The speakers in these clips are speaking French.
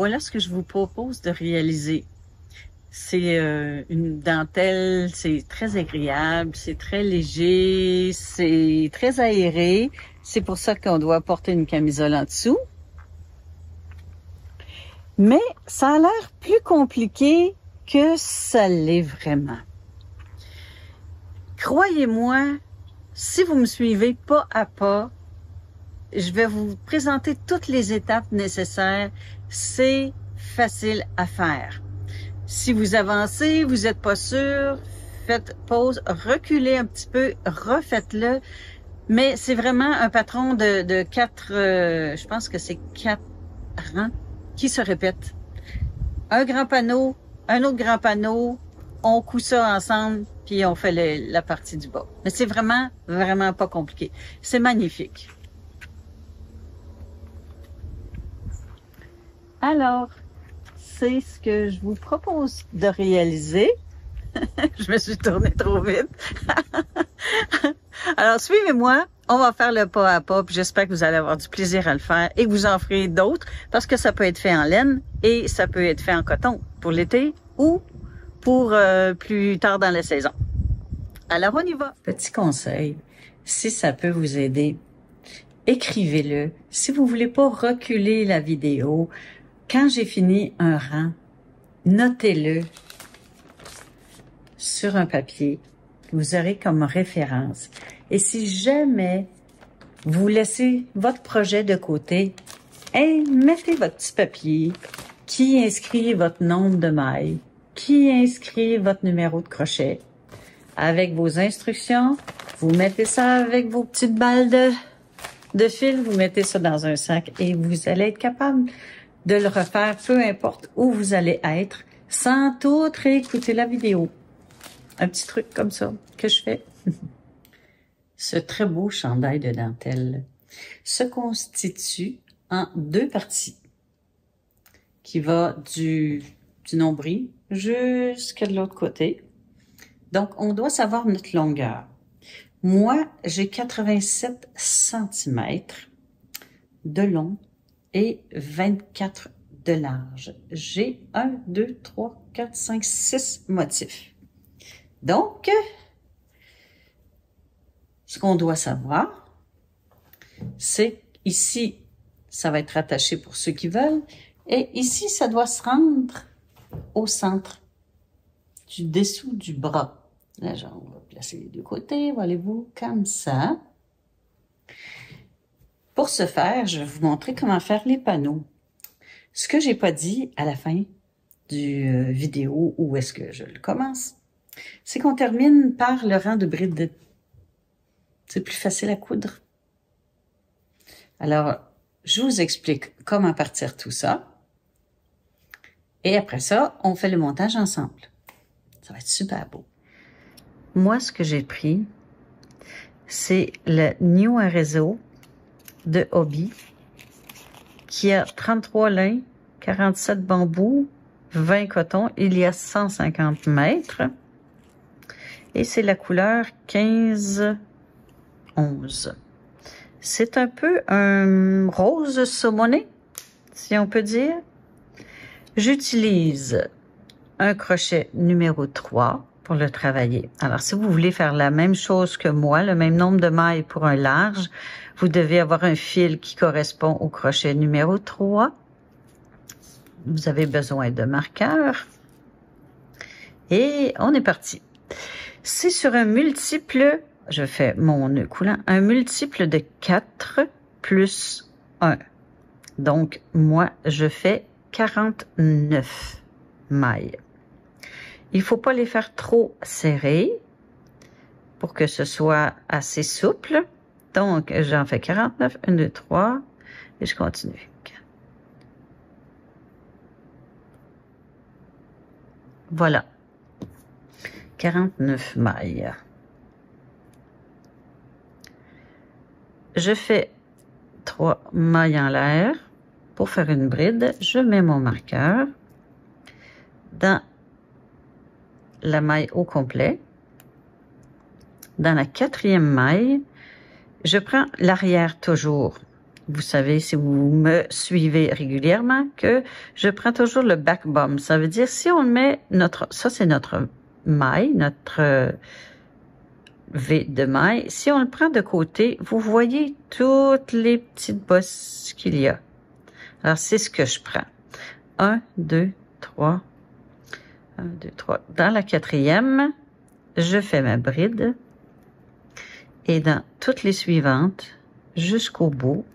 voilà ce que je vous propose de réaliser. C'est une dentelle, c'est très agréable, c'est très léger, c'est très aéré. C'est pour ça qu'on doit porter une camisole en dessous. Mais ça a l'air plus compliqué que ça l'est vraiment. Croyez-moi, si vous me suivez pas à pas, je vais vous présenter toutes les étapes nécessaires. C'est facile à faire. Si vous avancez, vous n'êtes pas sûr, faites pause, reculez un petit peu, refaites-le. Mais c'est vraiment un patron de 4, je pense que c'est 4 rangs qui se répètent. Un grand panneau, un autre grand panneau, on coud ça ensemble, puis on fait la partie du bas. Mais c'est vraiment, vraiment pas compliqué. C'est magnifique. Alors, c'est ce que je vous propose de réaliser. Je me suis tournée trop vite. Alors, suivez-moi. On va faire le pas à pas, puis j'espère que vous allez avoir du plaisir à le faire et que vous en ferez d'autres, parce que ça peut être fait en laine et ça peut être fait en coton pour l'été ou pour plus tard dans la saison. Alors, on y va. Petit conseil, si ça peut vous aider, écrivez-le. Si vous voulez pas reculer la vidéo, quand j'ai fini un rang, notez-le sur un papier. Vous aurez comme référence. Et si jamais vous laissez votre projet de côté, mettez votre petit papier qui inscrit votre nombre de mailles, qui inscrit votre numéro de crochet. Avec vos instructions, vous mettez ça avec vos petites balles de fil, vous mettez ça dans un sac et vous allez être capable de le refaire, peu importe où vous allez être, sans tout réécouter la vidéo. Un petit truc comme ça que je fais. Ce très beau chandail de dentelle se constitue en 2 parties, qui va du nombril jusqu'à de l'autre côté. Donc, on doit savoir notre longueur. Moi, j'ai 87 cm de long et 24 de large. J'ai 1, 2, 3, 4, 5, 6 motifs. Donc, ce qu'on doit savoir, c'est ici, ça va être attaché pour ceux qui veulent, et ici, ça doit se rendre au centre du dessous du bras. Là, on va placer les 2 côtés, voyez-vous, comme ça. Pour ce faire, je vais vous montrer comment faire les panneaux. Ce que j'ai pas dit à la fin du vidéo, où est-ce que je le commence, c'est qu'on termine par le rang de bride. C'est plus facile à coudre. Alors, je vous explique comment partir tout ça. Et après ça, on fait le montage ensemble. Ça va être super beau. Moi, ce que j'ai pris, c'est le New Arezzo de Hobby, qui a 33 lins, 47 bambous, 20 cotons. Il y a 150 mètres. Et c'est la couleur 15-11. C'est un peu un rose saumoné, si on peut dire. J'utilise un crochet numéro 3 pour le travailler. Alors, si vous voulez faire la même chose que moi, le même nombre de mailles pour un large, vous devez avoir un fil qui correspond au crochet numéro 3. Vous avez besoin de marqueurs. Et on est parti. C'est sur un multiple, je fais mon nœud coulant, un multiple de 4 plus 1. Donc, moi, je fais 49 mailles. Il faut pas les faire trop serrées pour que ce soit assez souple. Donc, j'en fais 49, 1, 2, 3, et je continue. Voilà. 49 mailles. Je fais 3 mailles en l'air pour faire une bride. Je mets mon marqueur dans la maille au complet. Dans la 4e maille, je prends l'arrière toujours vous savez, si vous me suivez régulièrement, que je prends toujours le back bum. Ça veut dire, si on met ça c'est notre maille, notre V de maille. Si on le prend de côté, vous voyez toutes les petites bosses qu'il y a. Alors, c'est ce que je prends. 1, 2, 3. 1, 2, 3. Dans la quatrième, je fais ma bride. Et dans toutes les suivantes, jusqu'au bout,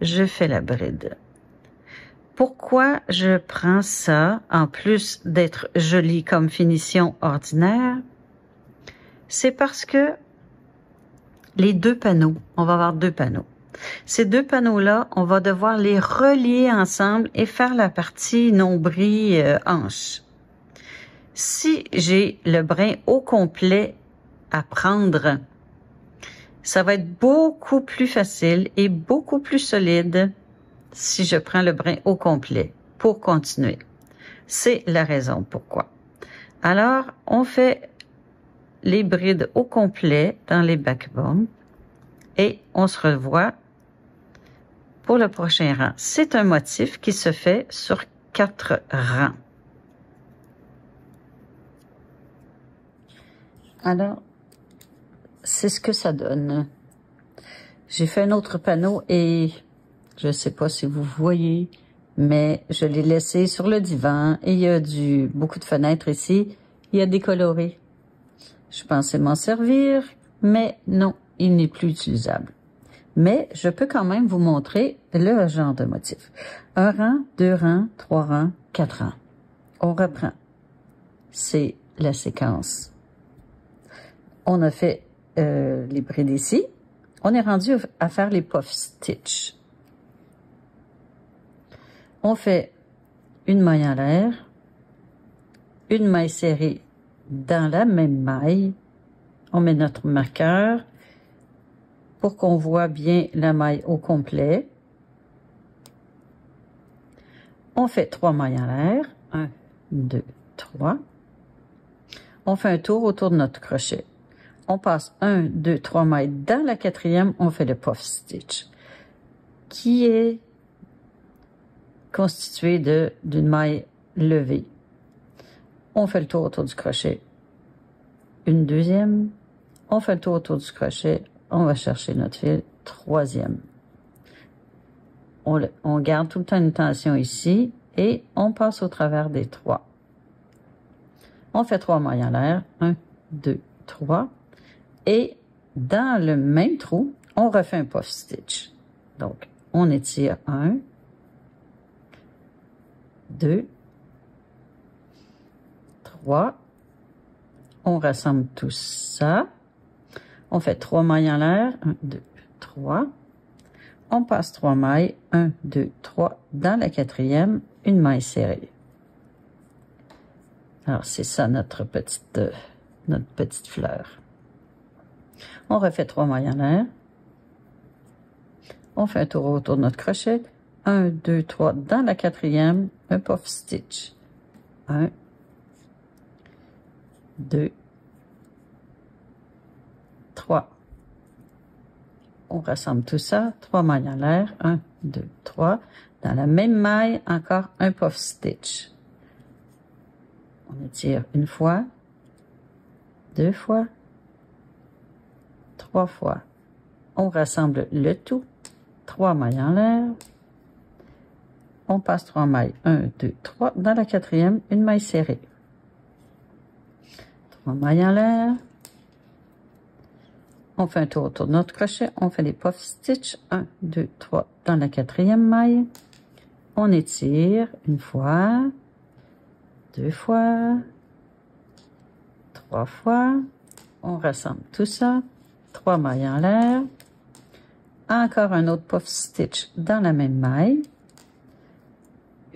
je fais la bride. Pourquoi je prends ça, en plus d'être joli comme finition ordinaire? C'est parce que les deux panneaux, on va avoir deux panneaux. Ces deux panneaux-là, on va devoir les relier ensemble et faire la partie nombril hanche. Si j'ai le brin au complet à prendre, ça va être beaucoup plus facile et beaucoup plus solide si je prends le brin au complet pour continuer. C'est la raison pourquoi. Alors, on fait les brides au complet dans les backbones et on se revoit pour le prochain rang. C'est un motif qui se fait sur 4 rangs. Alors, c'est ce que ça donne. J'ai fait un autre panneau et je ne sais pas si vous voyez, mais je l'ai laissé sur le divan et il y a beaucoup de fenêtres ici. Il y a décoloré. Je pensais m'en servir, mais non, il n'est plus utilisable. Mais je peux quand même vous montrer le genre de motif. 1 rang, 2 rangs, 3 rangs, 4 rangs. On reprend. C'est la séquence. On a fait les brides ici. On est rendu à faire les puff stitch. On fait une maille en l'air, une maille serrée dans la même maille. On met notre marqueur pour qu'on voit bien la maille au complet. On fait 3 mailles en l'air. 1, 2, 3. On fait un tour autour de notre crochet. On passe 1, 2, 3 mailles dans la quatrième. On fait le puff stitch qui est constitué d'une maille levée. On fait le tour autour du crochet. Une deuxième. On fait le tour autour du crochet. On va chercher notre fil. Troisième. On garde tout le temps une tension ici et on passe au travers des 3. On fait 3 mailles en l'air. 1, 2, 3. Et dans le même trou, on refait un puff stitch. Donc, on étire 1, 2, 3. On rassemble tout ça. On fait 3 mailles en l'air. 1, 2, 3. On passe 3 mailles. 1, 2, 3. Dans la quatrième, une maille serrée. Alors, c'est ça notre petite fleur. On refait 3 mailles en l'air. On fait un tour autour de notre crochet. 1, 2, 3. Dans la quatrième, un puff stitch. 1, 2, 3. On rassemble tout ça. 3 mailles en l'air. 1, 2, 3. Dans la même maille, encore un puff stitch. On étire une fois, 2 fois, 3 fois. On rassemble le tout. 3 mailles en l'air. On passe 3 mailles. 1, 2, 3. Dans la quatrième, une maille serrée. 3 mailles en l'air. On fait un tour autour de notre crochet. On fait les puff stitch. 1, 2, 3. Dans la quatrième maille. On étire une fois, 2 fois, 3 fois. On rassemble tout ça. 3 mailles en l'air. Encore un autre puff stitch dans la même maille.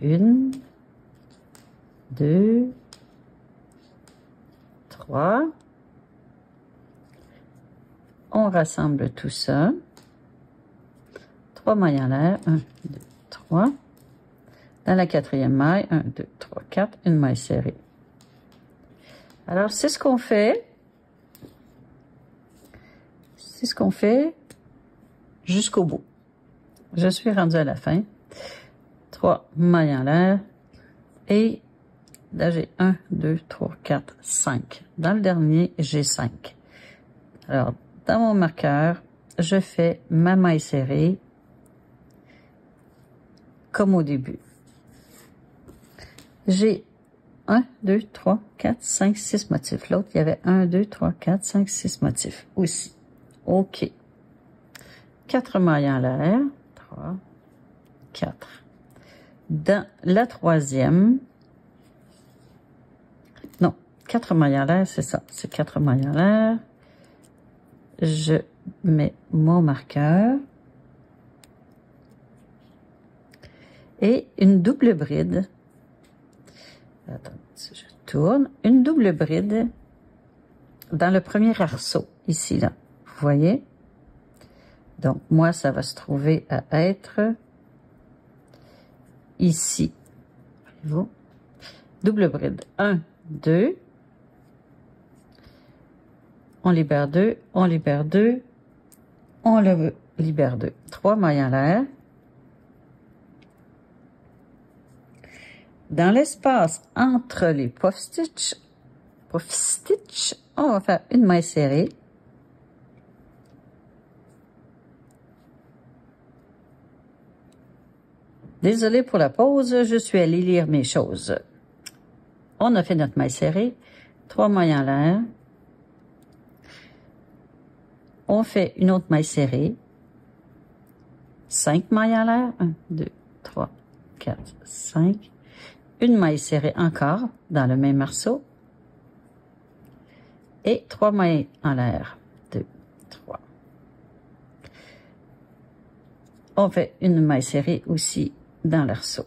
1, 2, 3. On rassemble tout ça. 3 mailles en l'air. 1, 2, 3. Dans la quatrième maille, 1, 2, 3, 4, une maille serrée. Alors, c'est ce qu'on fait. C'est ce qu'on fait jusqu'au bout. Je suis rendue à la fin. 3 mailles en l'air. Et là, j'ai 1, 2, 3, 4, 5. Dans le dernier, j'ai 5. Alors, dans mon marqueur, je fais ma maille serrée comme au début. J'ai 1, 2, 3, 4, 5, 6 motifs. L'autre, il y avait 1, 2, 3, 4, 5, 6 motifs aussi. OK. 4 mailles en l'air. 3, 4. Dans la troisième, non, 4 mailles en l'air, c'est ça. C'est 4 mailles en l'air. Je mets mon marqueur. Et une double bride. Attends, je tourne. Une double bride dans le premier arceau, ici, là. Vous voyez? Donc, moi, ça va se trouver à être ici. Voyez-vous? Double bride. 1, 2. On libère 2, on libère 2, on le libère 2. 3 mailles en l'air. Dans l'espace entre les puff stitch, on va faire une maille serrée. Désolée pour la pause, je suis allée lire mes choses. On a fait notre maille serrée, 3 mailles en l'air. On fait une autre maille serrée, 5 mailles en l'air, 1, 2, 3, 4, 5. Une maille serrée encore dans le même arceau. Et 3 mailles en l'air, 2, 3. On fait une maille serrée aussi dans l'arceau.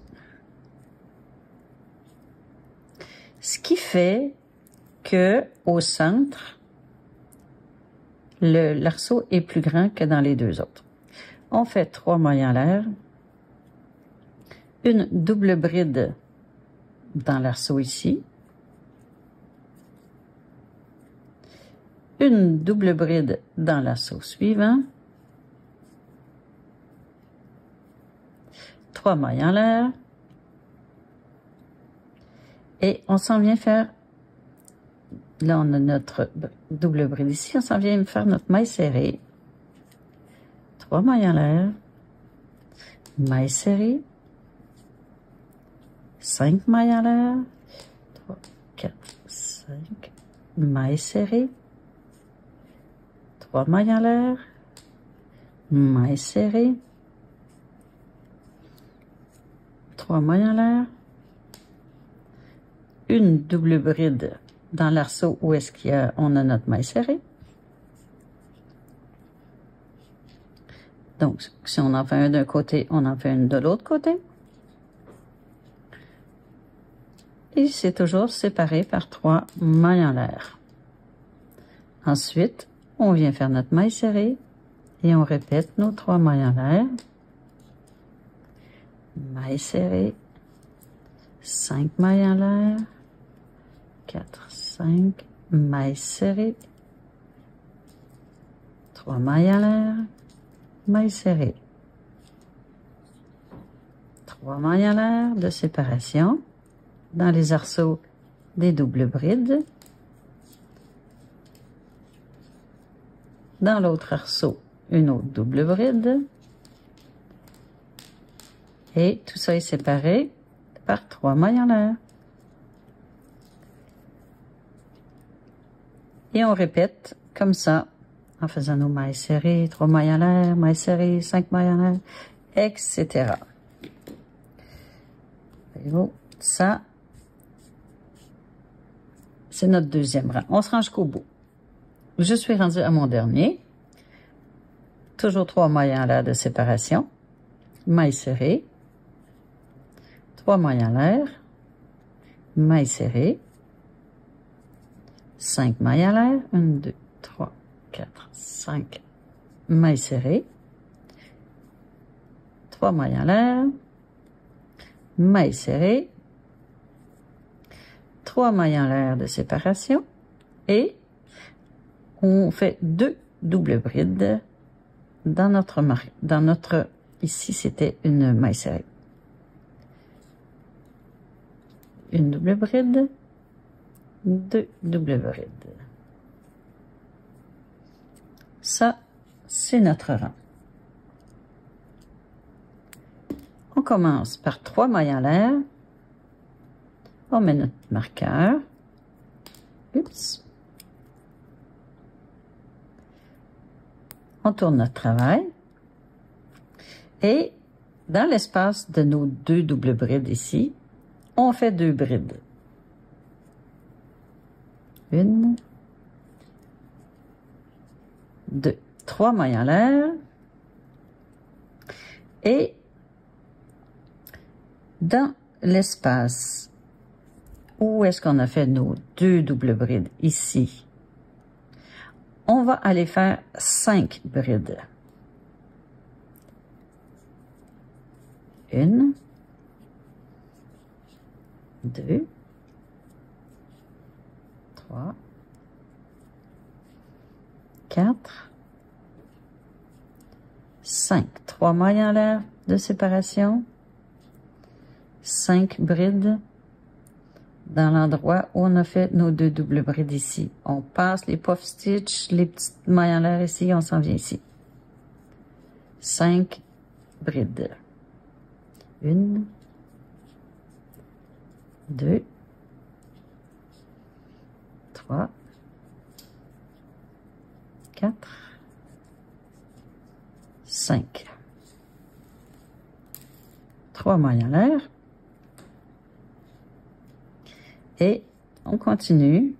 Ce qui fait que au centre, l'arceau est plus grand que dans les deux autres. On fait 3 mailles en l'air, une double bride dans l'arceau ici, une double bride dans l'arceau suivant, 3 mailles en l'air, et on s'en vient faire, là on a notre double bride ici, on s'en vient faire notre maille serrée, 3 mailles en l'air, maille serrée, 5 mailles en l'air, 3, 4, 5, maille serrée, 3 mailles en l'air, maille serrée, 3 mailles en l'air, une double bride dans l'arceau où est-ce on a notre maille serrée. Donc, si on en fait un d'un côté, on en fait une de l'autre côté. Et c'est toujours séparé par 3 mailles en l'air. Ensuite, on vient faire notre maille serrée et on répète nos 3 mailles en l'air. Maille serrée, 5 mailles en l'air, 4, 5, maille serrée, 3 mailles en l'air, maille serrée, 3 mailles en l'air de séparation dans les arceaux des doubles brides. Dans l'autre arceau, une autre double bride. Et tout ça est séparé par 3 mailles en l'air. Et on répète comme ça, en faisant nos mailles serrées, 3 mailles en l'air, mailles serrées, 5 mailles en l'air, etc. Voyez-vous, ça, c'est notre deuxième rang. On se rend jusqu'au bout. Je suis rendue à mon dernier. Toujours 3 mailles en l'air de séparation. Maille serrée. 3 mailles en l'air. Maille serrée. 5 mailles en l'air. 1, 2, 3, 4, 5. Maille serrée. 3 mailles en l'air. Maille serrée. 3 mailles en l'air de séparation. Et on fait 2 doubles brides dans notre ici, c'était une maille serrée. Une double bride, 2 doubles brides. Ça, c'est notre rang. On commence par 3 mailles en l'air. On met notre marqueur. Oups. On tourne notre travail. Et dans l'espace de nos 2 doubles brides ici, on fait 2 brides. 1, 2, 3 mailles en l'air. Et dans l'espace où est-ce qu'on a fait nos 2 doubles brides ici, on va aller faire 5 brides. 1, 2, 3, 4, 5. 3 mailles en l'air de séparation. 5 brides dans l'endroit où on a fait nos 2 doubles brides ici. On passe les puff stitch, les petites mailles en l'air ici, on s'en vient ici. 5 brides. 1, 2, 3, 4, 5. 3 mailles en l'air. Et on continue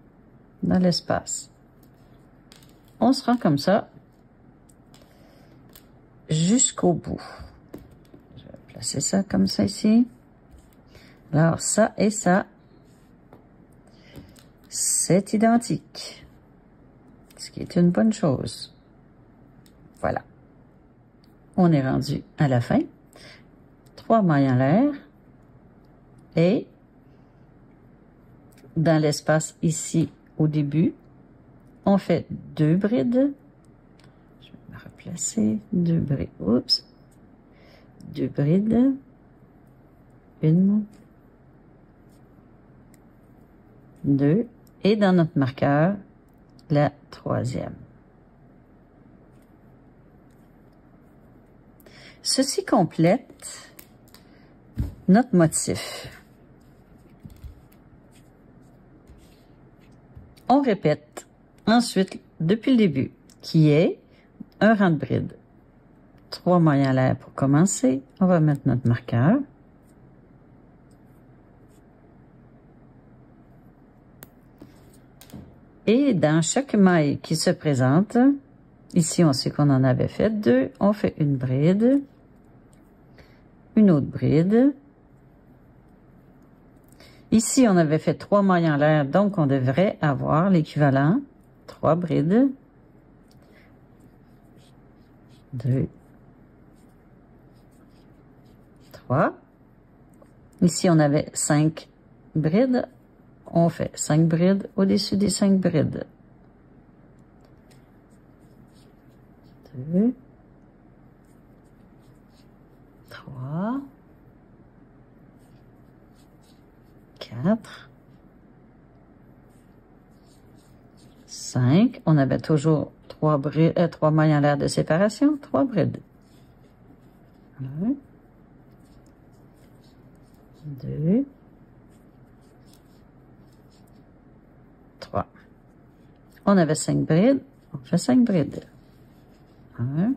dans l'espace. On se rend comme ça jusqu'au bout. Je vais placer ça comme ça ici. Alors ça et ça, c'est identique, ce qui est une bonne chose. Voilà. On est rendu à la fin. 3 mailles en l'air et dans l'espace ici au début, on fait 2 brides. Je vais me replacer. 2 brides. Oups. 2 brides. 1, 2. Et dans notre marqueur, la 3e. Ceci complète notre motif. On répète ensuite depuis le début, qui est un rang de bride. 3 mailles en l'air pour commencer. On va mettre notre marqueur. Et dans chaque maille qui se présente, ici on sait qu'on en avait fait 2, on fait une bride, une autre bride. Ici, on avait fait 3 mailles en l'air, donc on devrait avoir l'équivalent. 3 brides. 2. 3. Ici, on avait 5 brides. On fait 5 brides au-dessus des 5 brides. 2. 3. 4, 5. On avait toujours 3 mailles en l'air de séparation, 3 brides. 1, 2, 3. On avait 5 brides, on fait 5 brides. 1,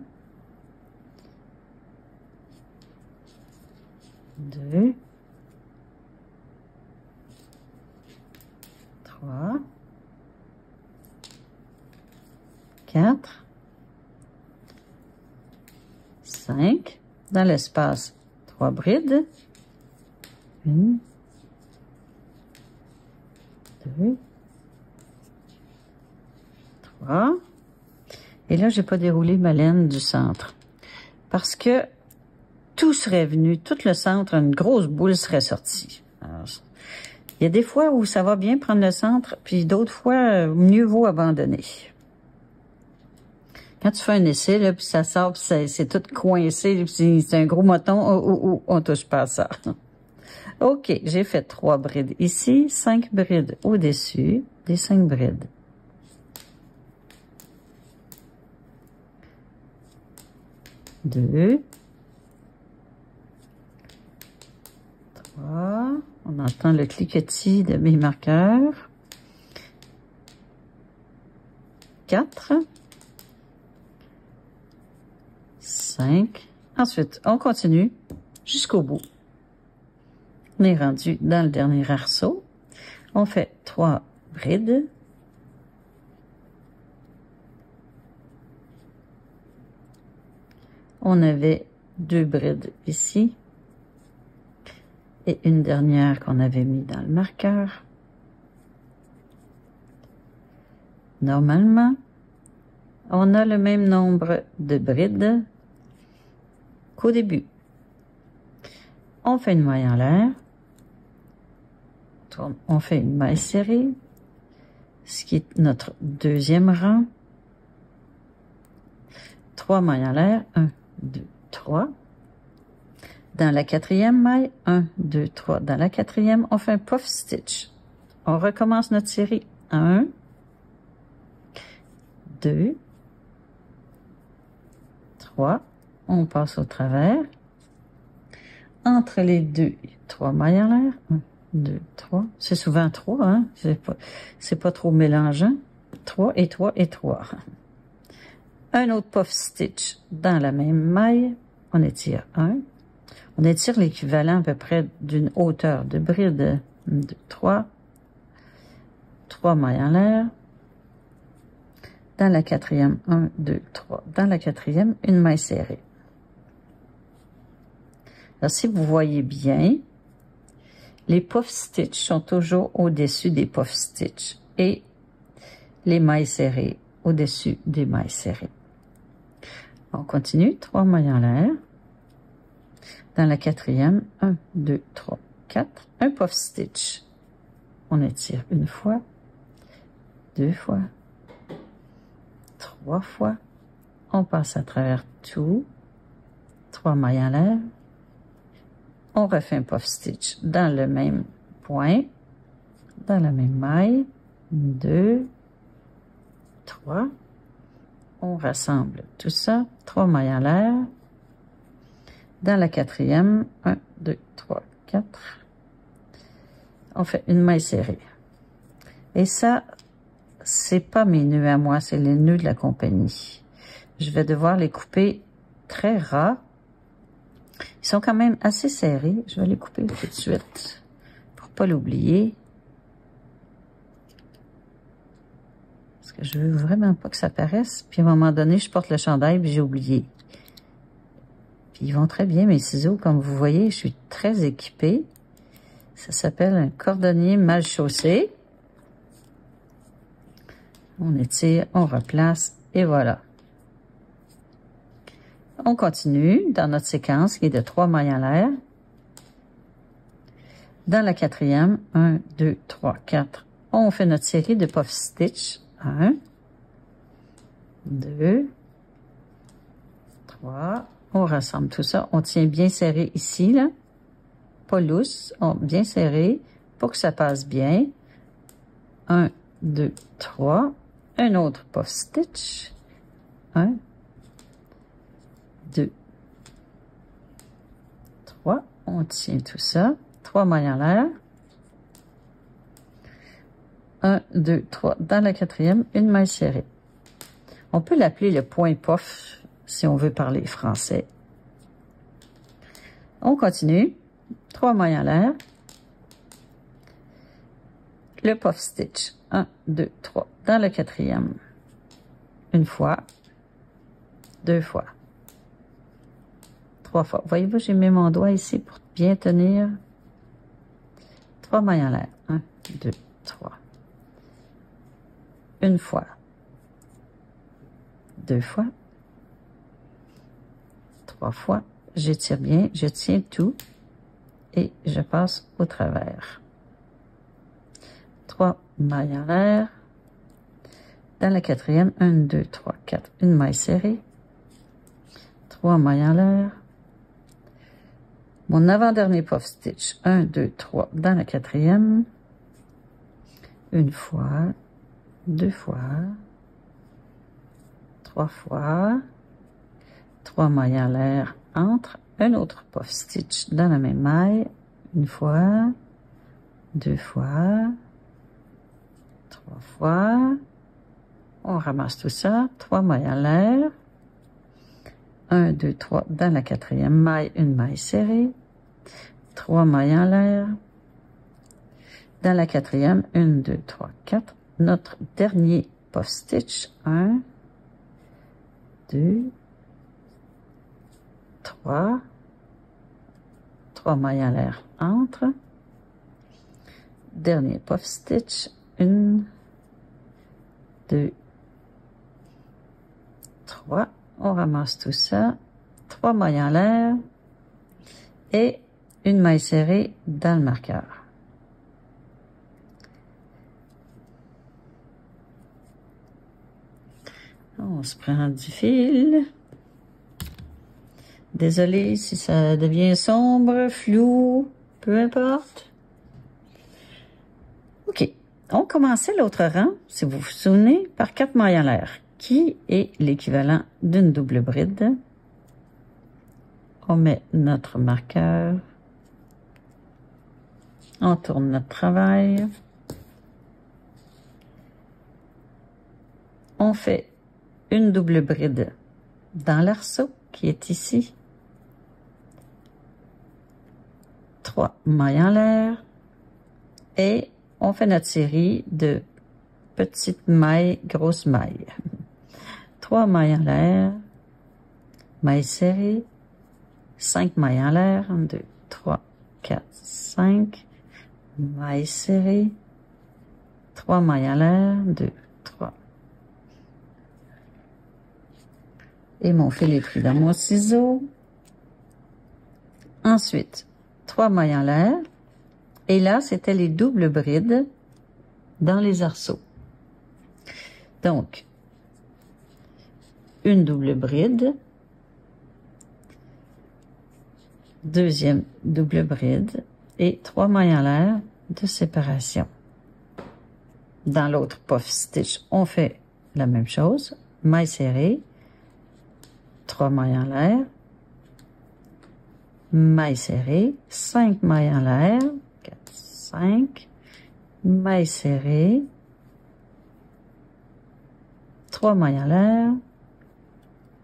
2, 3, 4, 5, dans l'espace 3 brides, 1, 2, 3, et là j'ai pas déroulé ma laine du centre, parce que tout serait venu, tout le centre, une grosse boule serait sortie. Alors, il y a des fois où ça va bien prendre le centre, puis d'autres fois, mieux vaut abandonner. Quand tu fais un essai, là, puis ça sort, puis c'est tout coincé, puis c'est un gros moton, on touche pas à ça. OK, j'ai fait 3 brides ici, 5 brides au-dessus des 5 brides. Deux. 3. On entend le cliquetis de mes marqueurs. 4. 5. Ensuite, on continue jusqu'au bout. On est rendu dans le dernier arceau. On fait 3 brides. On avait 2 brides ici. Et une dernière qu'on avait mis dans le marqueur. Normalement, on a le même nombre de brides qu'au début. On fait une maille en l'air. On fait une maille serrée, ce qui est notre deuxième rang. 3 mailles en l'air, 1, 2, 3. Dans la quatrième maille, 1, 2, 3. Dans la quatrième, on fait un puff stitch. On recommence notre série. 1, 2, 3. On passe au travers. Entre les deux, 3 mailles en l'air. 1, 2, 3. C'est souvent 3, hein? C'est pas trop mélangeant. 3 et 3 et 3. Un autre puff stitch dans la même maille. On étire 1. On étire l'équivalent à peu près d'une hauteur de bride. 1, 2, 3. 3 mailles en l'air. Dans la quatrième, 1, 2, 3. Dans la quatrième, une maille serrée. Alors, si vous voyez bien, les puff stitch sont toujours au-dessus des puff stitch et les mailles serrées au-dessus des mailles serrées. On continue, 3 mailles en l'air. Dans la quatrième, 1, 2, 3, 4. Un puff stitch. On étire une fois, 2 fois, 3 fois. On passe à travers tout. 3 mailles en l'air. On refait un puff stitch dans le même point, dans la même maille. 2, 3. On rassemble tout ça. 3 mailles en l'air. Dans la quatrième, 1, 2, 3, 4. On fait une maille serrée. Et ça, c'est pas mes nœuds à moi, c'est les nœuds de la compagnie. Je vais devoir les couper très ras. Ils sont quand même assez serrés. Je vais les couper tout de suite pour pas l'oublier. Parce que je veux vraiment pas que ça paraisse. Puis à un moment donné, je porte le chandail puis j'ai oublié. Puis ils vont très bien, mes ciseaux. Comme vous voyez, je suis très équipée. Ça s'appelle un cordonnier mal chaussé. On étire, on replace et voilà. On continue dans notre séquence qui est de 3 mailles en l'air. Dans la quatrième, 1, 2, 3, 4, on fait notre série de puff stitch. 1, 2, 3. On rassemble tout ça. On tient bien serré ici, là. Pas lousse, bien serré pour que ça passe bien. 1, 2, 3. Un autre puff stitch. 1, 2, 3. On tient tout ça. 3 mailles en l'air. 1, 2, 3. Dans la quatrième, une maille serrée. On peut l'appeler le point puff si on veut parler français. On continue. 3 mailles en l'air. Le puff stitch. 1, 2, 3. Dans la quatrième. Une fois. 2 fois. 3 fois. Voyez-vous, j'ai mis mon doigt ici pour bien tenir. 3 mailles en l'air. 1, 2, 3. Une fois. 2 fois. 3 fois. J'étire bien, je tiens tout et je passe au travers. 3 mailles en l'air. Dans la quatrième, 1, 2, 3, 4, une maille serrée, 3 mailles en l'air. Mon avant-dernier puff stitch, 1, 2, 3, dans la quatrième, une fois, 2 fois, 3 fois, 3 mailles en l'air entre, un autre puff stitch dans la même maille, une fois, 2 fois, 3 fois, on ramasse tout ça, 3 mailles en l'air, 1, 2, 3, dans la quatrième maille, une maille serrée, 3 mailles en l'air, dans la quatrième, 1, 2, 3, 4, notre dernier puff stitch, 1, 2, 3, 3 mailles en l'air entre, dernier puff stitch, 1, 2, 3, on ramasse tout ça, 3 mailles en l'air et une maille serrée dans le marqueur. On se prend du fil. Désolé si ça devient sombre, flou, peu importe. OK. On commençait l'autre rang, si vous vous souvenez, par 4 mailles en l'air, qui est l'équivalent d'une double bride. On met notre marqueur. On tourne notre travail. On fait une double bride dans l'arceau qui est ici. 3 mailles en l'air. Et on fait notre série de petites mailles, grosses mailles. 3 mailles en l'air. Mailles serrées. 5 mailles en l'air. 1, 2, 3, 4, 5. Mailles serrées. 3 mailles en l'air. 2, 3. Et mon fil est pris dans mon ciseau. Ensuite, 3 mailles en l'air. Et là, c'était les doubles brides dans les arceaux. Donc, une double bride. Deuxième double bride. Et 3 mailles en l'air de séparation. Dans l'autre puff stitch, on fait la même chose. Maille serrée. 3 mailles en l'air. Maille serrée. 5 mailles en l'air. 4, 5. Maille serrée. 3 mailles en l'air.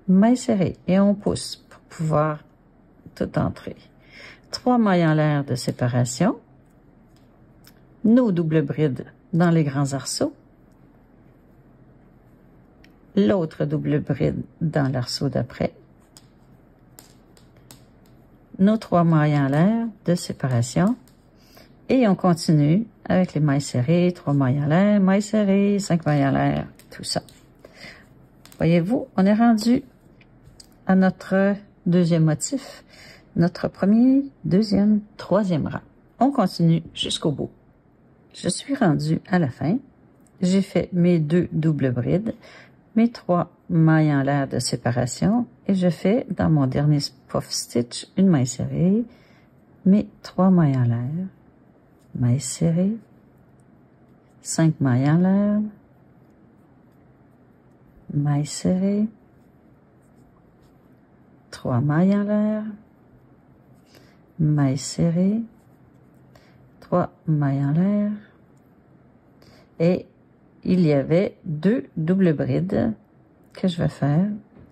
Maille serrée. Et on pousse pour pouvoir tout entrer. 3 mailles en l'air de séparation. Nos doubles brides dans les grands arceaux. L'autre double bride dans l'arceau d'après. Nos 3 mailles en l'air de séparation. Et on continue avec les mailles serrées, 3 mailles en l'air, mailles serrées, 5 mailles en l'air, tout ça. Voyez-vous, on est rendu à notre deuxième motif, notre premier, deuxième, troisième rang. On continue jusqu'au bout. Je suis rendue à la fin. J'ai fait mes 2 doubles brides, mes 3 mailles en l'air de séparation et je fais dans mon dernier puff stitch une maille serrée, mes 3 mailles en l'air, maille serrée, 5 mailles en l'air, maille serrée, 3 mailles en l'air, maille serrée, 3 mailles en l'air et il y avait 2 doubles brides que je vais faire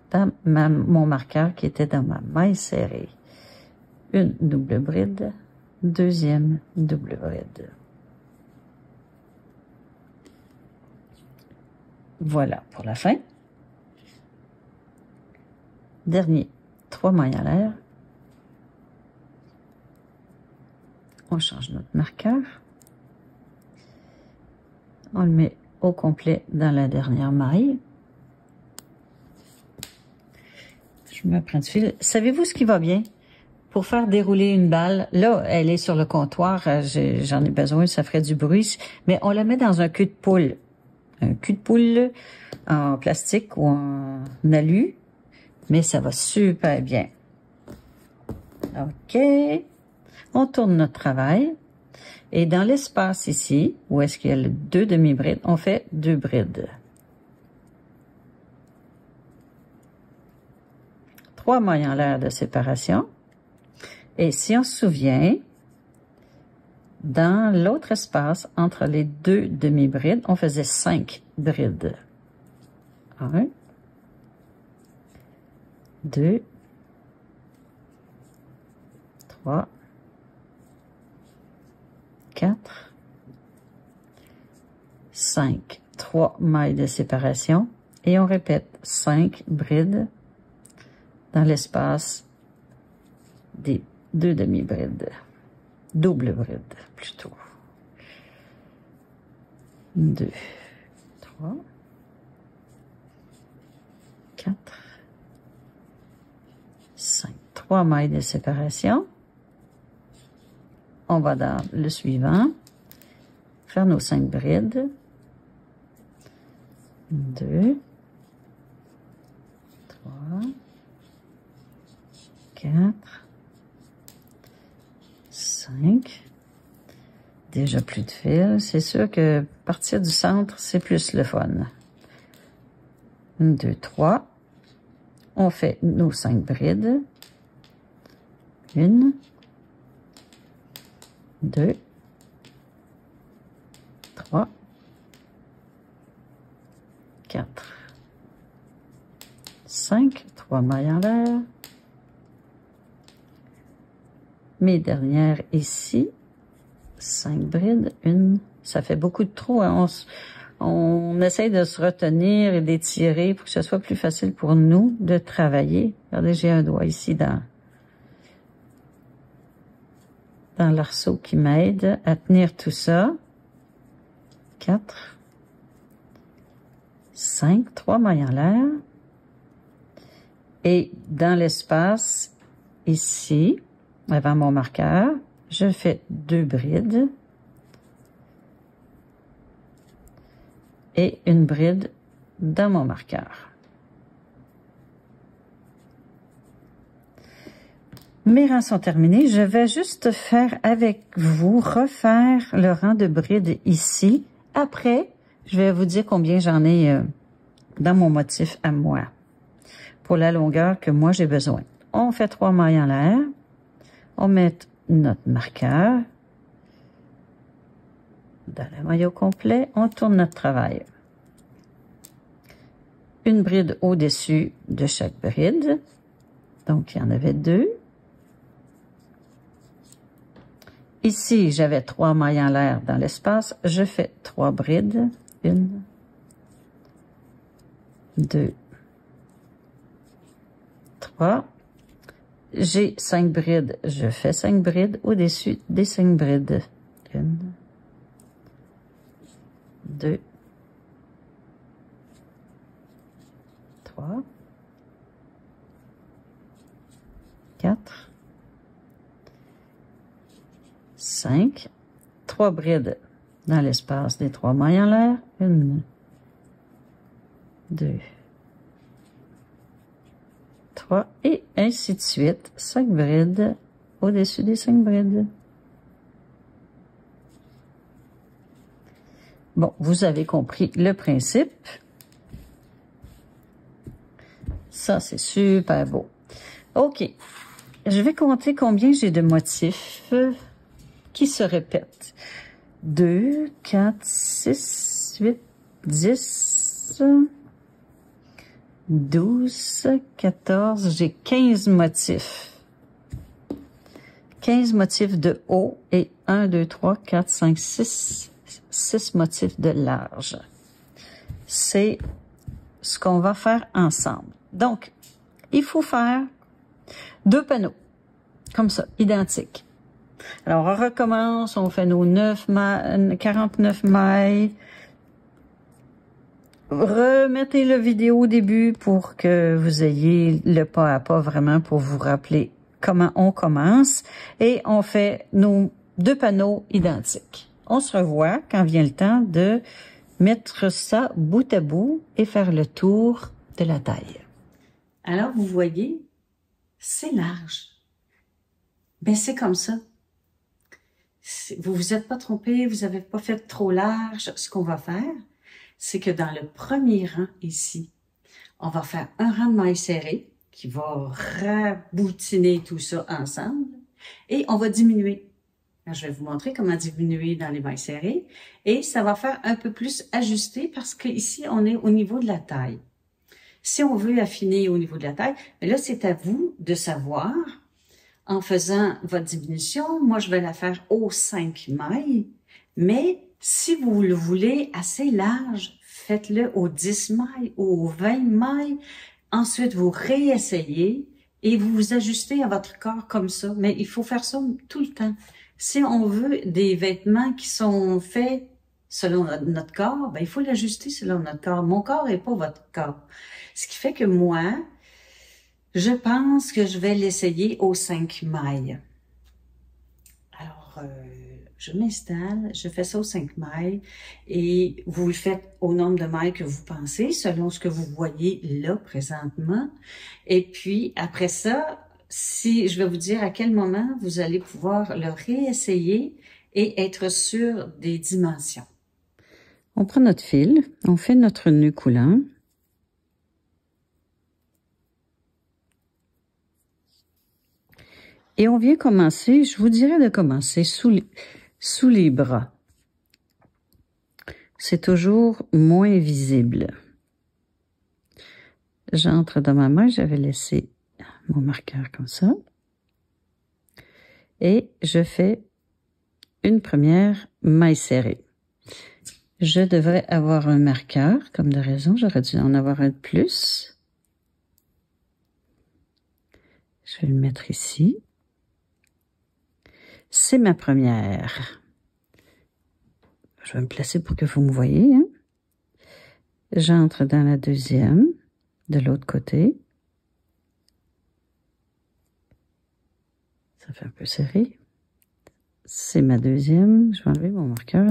dans mon marqueur qui était dans ma maille serrée. Une double bride, deuxième double bride. Voilà pour la fin. Dernier, 3 mailles en l'air. On change notre marqueur. On le met au complet dans la dernière maille. Je me prends du fil. Savez-vous ce qui va bien? Pour faire dérouler une balle, là, elle est sur le comptoir, j'en ai besoin, ça ferait du bruit, mais on la met dans un cul de poule. un cul de poule en plastique ou en alu, mais ça va super bien. OK. On tourne notre travail. Et dans l'espace ici, où est-ce qu'il y a le 2 demi-brides, on fait 2 brides. 3 mailles en l'air de séparation. Et si on se souvient, dans l'autre espace, entre les 2 demi-brides, on faisait 5 brides. 1, 2, 3, 4, 5. 3 mailles de séparation. Et on répète 5 brides dans l'espace des 2 demi-brides. Double bride, plutôt. 2, 3, 4, 5. 3 mailles de séparation. On va dans le suivant. Faire nos 5 brides. 2, 3, 4, 5. Déjà plus de fil. C'est sûr que partir du centre, c'est plus le fun. 1, 2, 3. On fait nos 5 brides. 1, 2, 3, 4, 5. 3 mailles en l'air. Mes dernières ici, 5 brides, 1, ça fait beaucoup de trous, hein. On essaye de se retenir et d'étirer pour que ce soit plus facile pour nous de travailler. Regardez, j'ai un doigt ici dans l'arceau qui m'aide à tenir tout ça. 4, 5, 3 mailles en l'air. Et dans l'espace, ici, avant mon marqueur, je fais 2 brides et une bride dans mon marqueur. Mes rangs sont terminés. Je vais juste faire avec vous, refaire le rang de brides ici. Après, je vais vous dire combien j'en ai dans mon motif à moi, pour la longueur que moi j'ai besoin. On fait 3 mailles en l'air. On met notre marqueur dans le maillot complet. On tourne notre travail. Une bride au-dessus de chaque bride. Donc, il y en avait 2. Ici, j'avais 3 mailles en l'air dans l'espace. Je fais 3 brides. 1, 2, 3. J'ai 5 brides. Je fais 5 brides au-dessus des 5 brides. 1, 2, 3, 4, 5, 3 brides dans l'espace des 3 mailles en l'air. 1, 2, 3, et ainsi de suite. 5 brides au-dessus des 5 brides. Bon, vous avez compris le principe. Ça, c'est super beau. OK. Je vais compter combien j'ai de motifs qui se répètent. 2, 4, 6, 8, 10, 12, 14, j'ai 15 motifs. 15 motifs de haut et 1, 2, 3, 4, 5, 6 motifs de large. C'est ce qu'on va faire ensemble. Donc, il faut faire 2 panneaux, comme ça, identiques. Alors, on recommence, on fait nos 49 mailles. Remettez la vidéo au début pour que vous ayez le pas à pas vraiment pour vous rappeler comment on commence. Et on fait nos 2 panneaux identiques. On se revoit quand vient le temps de mettre ça bout à bout et faire le tour de la taille. Alors, vous voyez, c'est large. Ben, c'est comme ça. Vous vous êtes pas trompé, vous avez pas fait trop large. Ce qu'on va faire, c'est que dans le premier rang ici, on va faire un rang de mailles serrées qui va raboutiner tout ça ensemble et on va diminuer. Alors, je vais vous montrer comment diminuer dans les mailles serrées et ça va faire un peu plus ajusté parce qu'ici, on est au niveau de la taille. Si on veut affiner au niveau de la taille, mais là, c'est à vous de savoir, en faisant votre diminution, moi, je vais la faire aux 5 mailles, mais si vous le voulez assez large, faites-le aux 10 mailles ou aux 20 mailles. Ensuite, vous réessayez et vous vous ajustez à votre corps comme ça. Mais il faut faire ça tout le temps. Si on veut des vêtements qui sont faits selon notre corps, ben, il faut l'ajuster selon notre corps. Mon corps n'est pas votre corps. Ce qui fait que moi, je pense que je vais l'essayer aux 5 mailles. Alors, je m'installe, je fais ça aux 5 mailles et vous le faites au nombre de mailles que vous pensez, selon ce que vous voyez là présentement. Et puis, après ça, si je vais vous dire à quel moment vous allez pouvoir le réessayer et être sûr des dimensions. On prend notre fil, on fait notre nœud coulant. Et on vient commencer, je vous dirais de commencer sous les bras. C'est toujours moins visible. J'entre dans ma main, j'avais laissé mon marqueur comme ça. Et je fais une première maille serrée. Je devrais avoir un marqueur, comme de raison, j'aurais dû en avoir un de plus. Je vais le mettre ici. C'est ma première. Je vais me placer pour que vous me voyez. Hein? J'entre dans la deuxième, de l'autre côté. Ça fait un peu serré. C'est ma deuxième. Je vais enlever mon marqueur.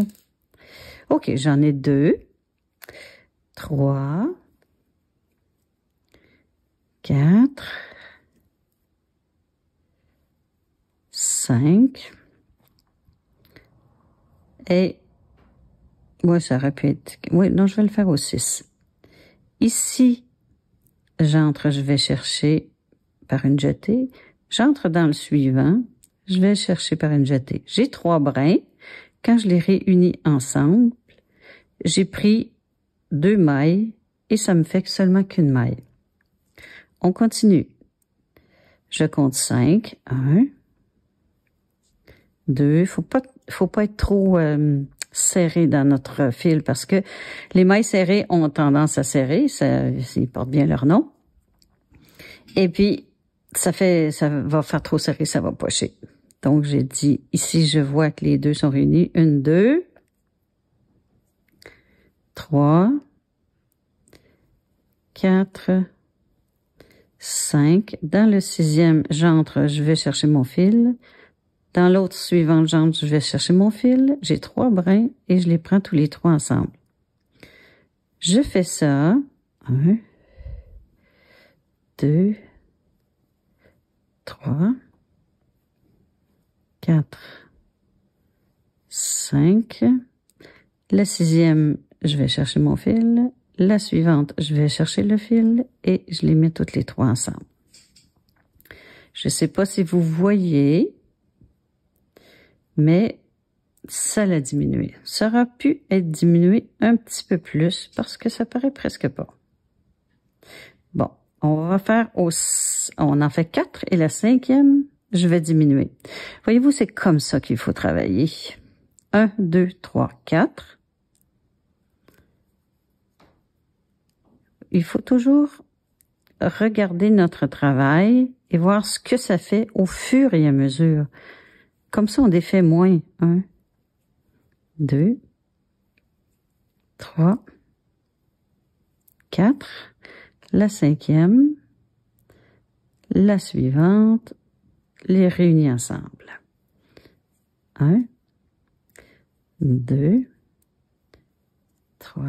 OK, j'en ai 2, 3, 4, 5. Et, ouais, ça aurait pu être, oui, non, je vais le faire au 6. Ici, j'entre, je vais chercher par une jetée. J'entre dans le suivant, je vais chercher par une jetée. J'ai 3 brins. Quand je les réunis ensemble, j'ai pris 2 mailles et ça me fait seulement qu'une maille. On continue. Je compte 5. 1, 2. Faut pas être trop serré dans notre fil parce que les mailles serrées ont tendance à serrer. Ils portent bien leur nom. Et puis, ça va faire trop serré, ça va pocher. Donc, j'ai dit, ici, je vois que les 2 sont réunis. 1, 2, 3, 4, 5. Dans le 6e, j'entre, je vais chercher mon fil. Dans l'autre suivante, j'entre, je vais chercher mon fil. J'ai 3 brins et je les prends tous les 3 ensemble. Je fais ça. 1, 2, 3, 4, 5. La 6e, je vais chercher mon fil. La suivante, je vais chercher le fil et je les mets toutes les 3 ensemble. Je ne sais pas si vous voyez, mais ça l'a diminué. Ça aurait pu être diminué un petit peu plus parce que ça paraît presque pas. Bon, on va faire on en fait 4 et la 5e, je vais diminuer. Voyez-vous, c'est comme ça qu'il faut travailler. 1, 2, 3, 4. Il faut toujours regarder notre travail et voir ce que ça fait au fur et à mesure. Comme ça, on défait moins. 1, 2, 3, 4. La 5e, la suivante, les réunis ensemble. 1, 2, 3,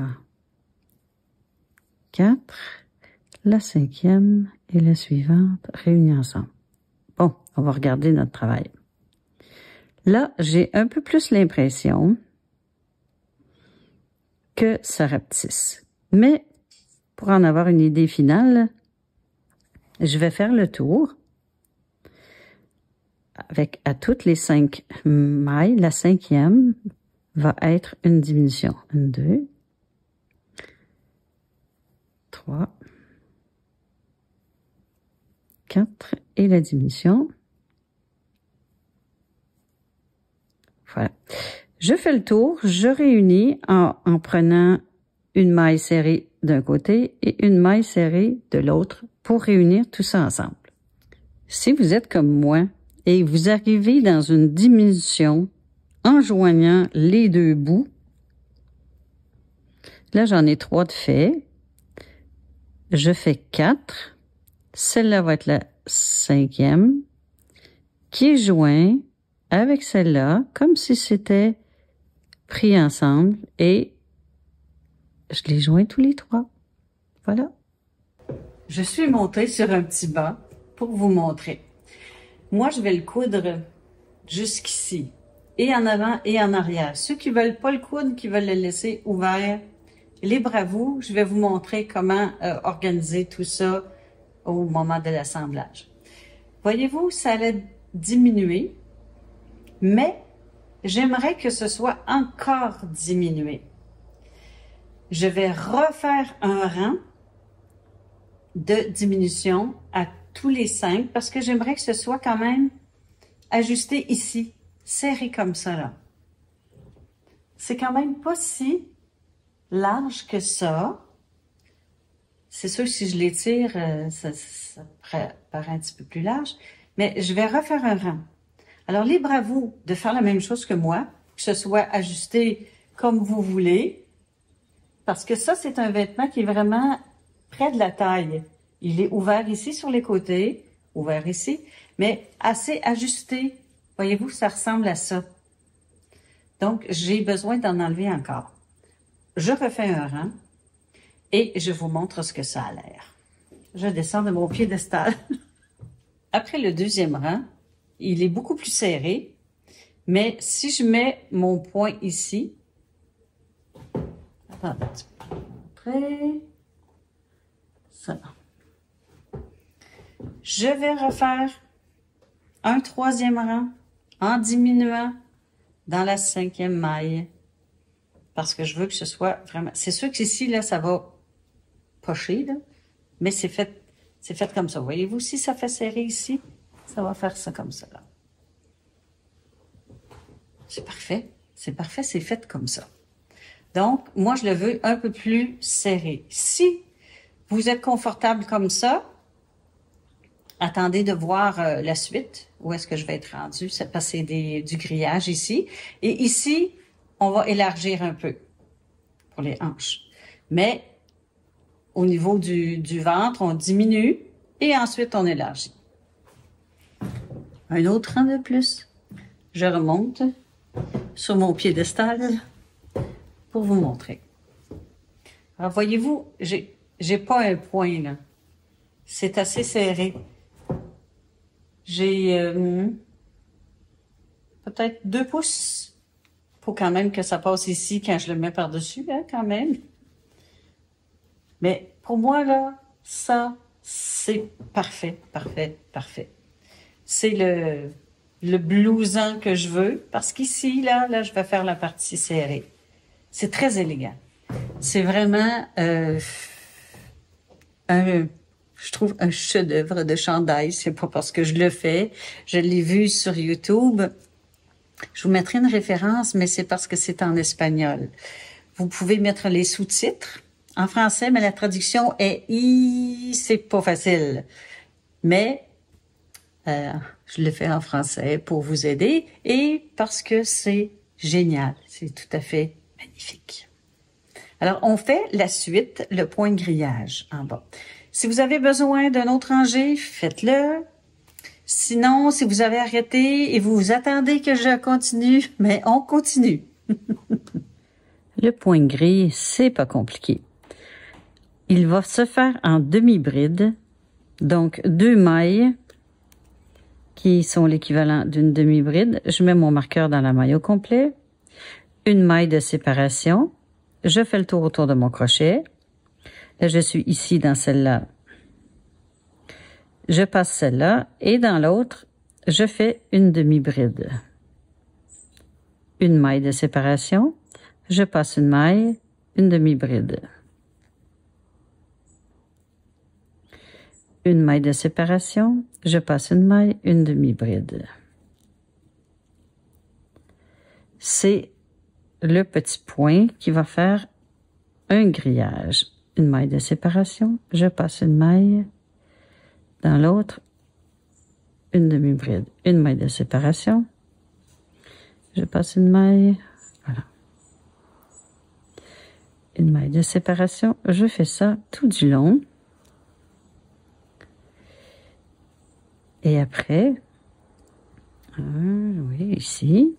4, la 5e et la suivante réunies ensemble. Bon, on va regarder notre travail. Là, j'ai un peu plus l'impression que ça rapetisse. Mais, pour en avoir une idée finale, je vais faire le tour avec à toutes les 5 mailles. La 5e va être une diminution. 1, 2, 3, 4 et la diminution. Voilà. Je fais le tour, je réunis en prenant une maille serrée d'un côté et une maille serrée de l'autre pour réunir tout ça ensemble. Si vous êtes comme moi et vous arrivez dans une diminution en joignant les deux bouts, là j'en ai 3 de fait, je fais 4, celle-là va être la 5e qui est jointe avec celle-là comme si c'était pris ensemble et je les joins tous les 3. Voilà. Je suis montée sur un petit banc pour vous montrer. Moi, je vais le coudre jusqu'ici, et en avant et en arrière. Ceux qui veulent pas le coudre, qui veulent le laisser ouvert, libre à vous. Je vais vous montrer comment organiser tout ça au moment de l'assemblage. Voyez-vous, ça allait diminuer, mais j'aimerais que ce soit encore diminué. Je vais refaire un rang de diminution à tous les 5 parce que j'aimerais que ce soit quand même ajusté ici, serré comme ça là. C'est quand même pas si large que ça. C'est sûr que si je l'étire, ça paraît un petit peu plus large, mais je vais refaire un rang. Alors, libre à vous de faire la même chose que moi, que ce soit ajusté comme vous voulez, parce que ça, c'est un vêtement qui est vraiment près de la taille. Il est ouvert ici sur les côtés, ouvert ici, mais assez ajusté. Voyez-vous, ça ressemble à ça. Donc, j'ai besoin d'en enlever encore. Je refais un rang et je vous montre ce que ça a l'air. Je descends de mon piédestal. Après le deuxième rang, il est beaucoup plus serré, mais si je mets mon point ici, attendez un petit peu, après, ça. Je vais refaire un 3e rang en diminuant dans la 5e maille, parce que je veux que ce soit vraiment, c'est sûr qu'ici, là, ça va pocher, là, mais c'est fait comme ça. Voyez-vous, si ça fait serrer ici, ça va faire ça comme ça, là. C'est parfait, c'est fait comme ça. Donc, moi, je le veux un peu plus serré. Si vous êtes confortable comme ça, attendez de voir la suite, où est-ce que je vais être rendue. C'est parce que c'est du grillage ici. Et ici, on va élargir un peu pour les hanches. Mais au niveau du ventre, on diminue et ensuite on élargit. Un autre rang de plus. Je remonte sur mon piédestal pour vous montrer. Alors, voyez-vous, j'ai pas un point, là. C'est assez serré. J'ai peut-être 2 pouces. Faut quand même que ça passe ici quand je le mets par-dessus, hein, quand même. Mais pour moi, là, ça, c'est parfait, parfait, parfait. C'est le blouson que je veux, parce qu'ici, là, je vais faire la partie serrée. C'est très élégant. C'est vraiment je trouve un chef-d'œuvre de chandail. C'est pas parce que je le fais. Je l'ai vu sur YouTube. Je vous mettrai une référence, mais c'est parce que c'est en espagnol. Vous pouvez mettre les sous-titres en français, mais la traduction est c'est pas facile. Mais je le fais en français pour vous aider et parce que c'est génial. C'est tout à fait magnifique. Alors, on fait la suite, le point grillage en bas. Si vous avez besoin d'un autre rangé, faites-le. Sinon, si vous avez arrêté et vous attendez que je continue, mais on continue. Le point gris, c'est pas compliqué. Il va se faire en demi-bride, donc 2 mailles qui sont l'équivalent d'une demi-bride. Je mets mon marqueur dans la maille au complet, une maille de séparation, je fais le tour autour de mon crochet. Là, je suis ici dans celle-là. Je passe celle-là et dans l'autre, je fais une demi-bride. Une maille de séparation, je passe une maille, une demi-bride. Une maille de séparation, je passe une maille, une demi-bride. C'est le petit point qui va faire un grillage. Une maille de séparation, je passe une maille, dans l'autre, une demi-bride. Une maille de séparation, je passe une maille, voilà. Une maille de séparation, je fais ça tout du long. Et après, oui, ici.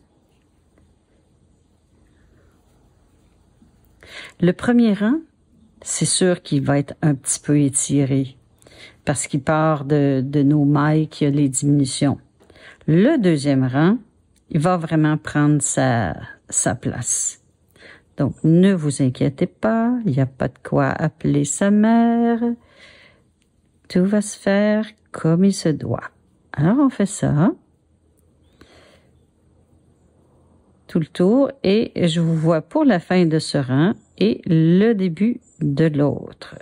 Le premier rang, c'est sûr qu'il va être un petit peu étiré parce qu'il part de nos mailles qui a les diminutions. Le deuxième rang, il va vraiment prendre sa place. Donc, ne vous inquiétez pas, il n'y a pas de quoi appeler sa mère. Tout va se faire comme il se doit. Alors, on fait ça. Tout le tour et je vous vois pour la fin de ce rang et le début de l'autre.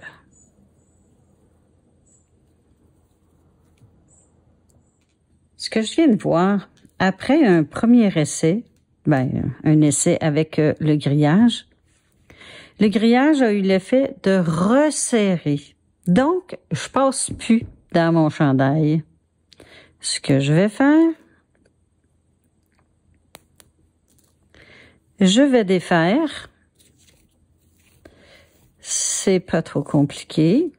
Ce que je viens de voir, après un premier essai, un essai avec le grillage a eu l'effet de resserrer. Donc, je passe plus dans mon chandail. Ce que je vais faire, je vais défaire. C'est pas trop compliqué.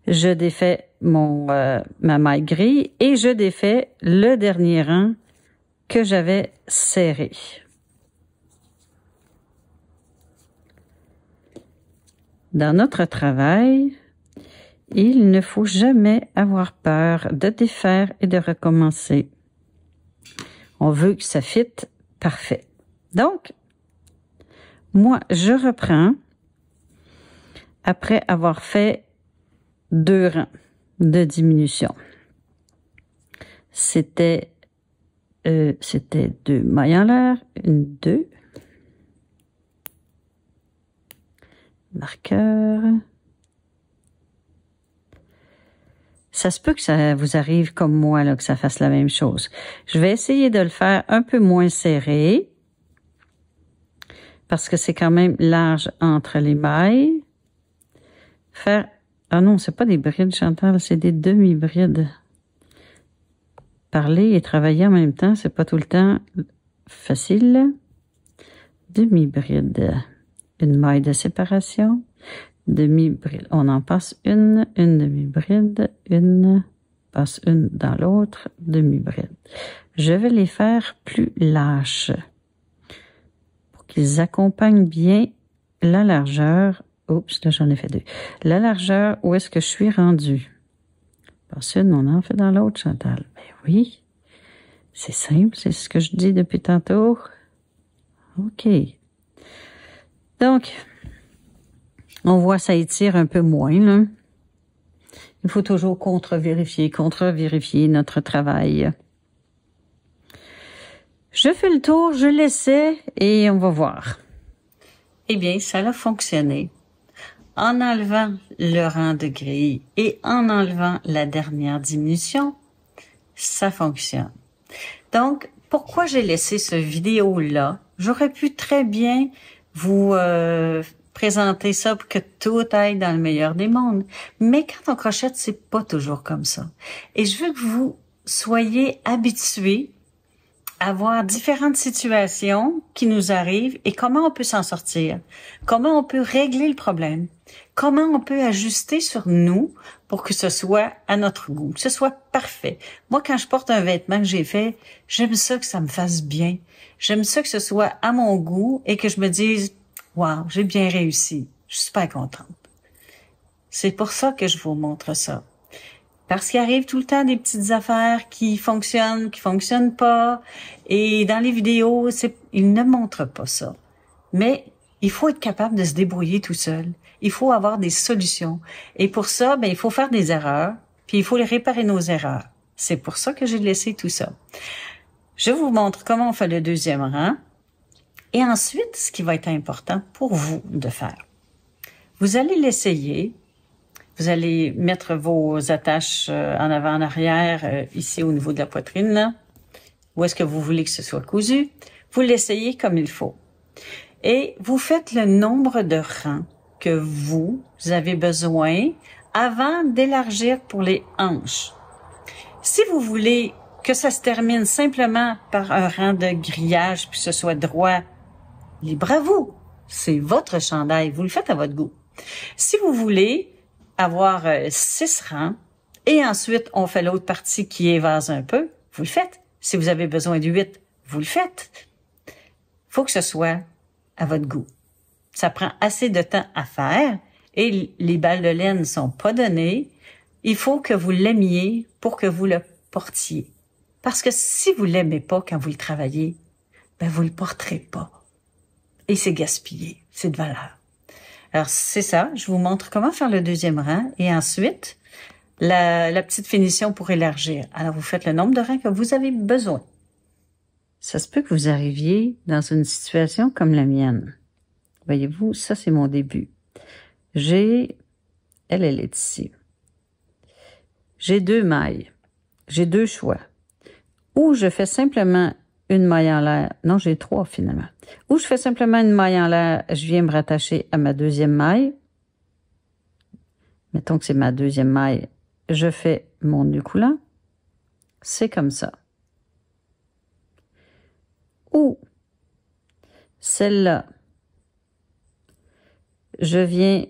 Je défais ma maille grise et je défais le dernier rang que j'avais serré. Dans notre travail, il ne faut jamais avoir peur de défaire et de recommencer. On veut que ça fitte parfait. Donc, moi, je reprends après avoir fait 2 rangs de diminution. C'était 2 mailles en l'air, 2, marqueur. Ça se peut que ça vous arrive comme moi, là, que ça fasse la même chose. Je vais essayer de le faire un peu moins serré, parce que c'est quand même large entre les mailles. Ah non, c'est pas des brides, Chantal, c'est des demi-brides. Parler et travailler en même temps, c'est pas tout le temps facile. Demi-bride. Une maille de séparation. Demi-bride. On en passe une demi-bride, passe une dans l'autre, demi-bride. Je vais les faire plus lâches pour qu'ils accompagnent bien la largeur. Oups, là j'en ai fait 2. La largeur, où est-ce que je suis rendue? Passe une, on en fait dans l'autre, Chantal. Ben oui, c'est simple, c'est ce que je dis depuis tantôt. OK. Donc, on voit ça étire un peu moins, là. Il faut toujours contre-vérifier notre travail. Je fais le tour, je l'essaie et on va voir. Eh bien, ça a fonctionné. En enlevant le rang de grille et en enlevant la dernière diminution, ça fonctionne. Donc, pourquoi j'ai laissé ce vidéo-là? J'aurais pu très bien vous présenter ça pour que tout aille dans le meilleur des mondes. Mais quand on crochette, c'est pas toujours comme ça. Et je veux que vous soyez habitués avoir différentes situations qui nous arrivent et comment on peut s'en sortir, comment on peut régler le problème, comment on peut ajuster sur nous pour que ce soit à notre goût, que ce soit parfait. Moi, quand je porte un vêtement que j'ai fait, j'aime ça que ça me fasse bien. J'aime ça que ce soit à mon goût et que je me dise « Wow, j'ai bien réussi. Je suis super contente. » C'est pour ça que je vous montre ça. Parce qu'il arrive tout le temps des petites affaires qui fonctionnent pas. Et dans les vidéos, ils ne montrent pas ça. Mais il faut être capable de se débrouiller tout seul. Il faut avoir des solutions. Et pour ça, il faut faire des erreurs. Puis il faut les réparer nos erreurs. C'est pour ça que j'ai laissé tout ça. Je vous montre comment on fait le deuxième rang. Et ensuite, ce qui va être important pour vous de faire. Vous allez l'essayer. Vous allez mettre vos attaches en avant, en arrière, ici au niveau de la poitrine, là. Où est-ce que vous voulez que ce soit cousu. Vous l'essayez comme il faut. Et vous faites le nombre de rangs que vous avez besoin avant d'élargir pour les hanches. Si vous voulez que ça se termine simplement par un rang de grillage, puis que ce soit droit, libre à vous. C'est votre chandail. Vous le faites à votre goût. Si vous voulez avoir 6 rangs, et ensuite on fait l'autre partie qui évase un peu, vous le faites. Si vous avez besoin de 8, vous le faites. Faut que ce soit à votre goût. Ça prend assez de temps à faire et les balles de laine sont pas données. Il faut que vous l'aimiez pour que vous le portiez. Parce que si vous l'aimez pas quand vous le travaillez, vous le porterez pas. Et c'est gaspillé, c'est de valeur. Alors, c'est ça. Je vous montre comment faire le deuxième rang. Et ensuite, la petite finition pour élargir. Alors, vous faites le nombre de rangs que vous avez besoin. Ça se peut que vous arriviez dans une situation comme la mienne. Voyez-vous, ça, c'est mon début. Elle est ici. J'ai 2 mailles. J'ai 2 choix. Ou je fais simplement une maille en l'air. Non, j'ai 3 finalement. Ou je fais simplement une maille en l'air, je viens me rattacher à ma deuxième maille. Mettons que c'est ma deuxième maille. Je fais mon nœud coulant. C'est comme ça. Ou celle-là, je viens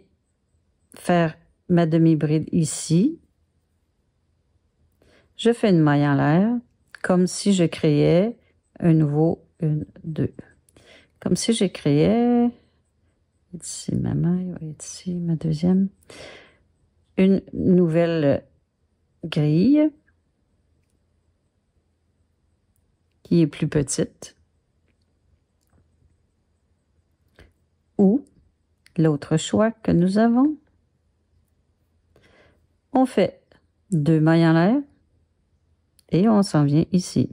faire ma demi-bride ici. Je fais une maille en l'air, comme si je créais un nouveau 1, 2. Comme si je créais, ici ma maille, ici ma deuxième, une nouvelle grille qui est plus petite. Ou l'autre choix que nous avons, on fait 2 mailles en l'air et on s'en vient ici.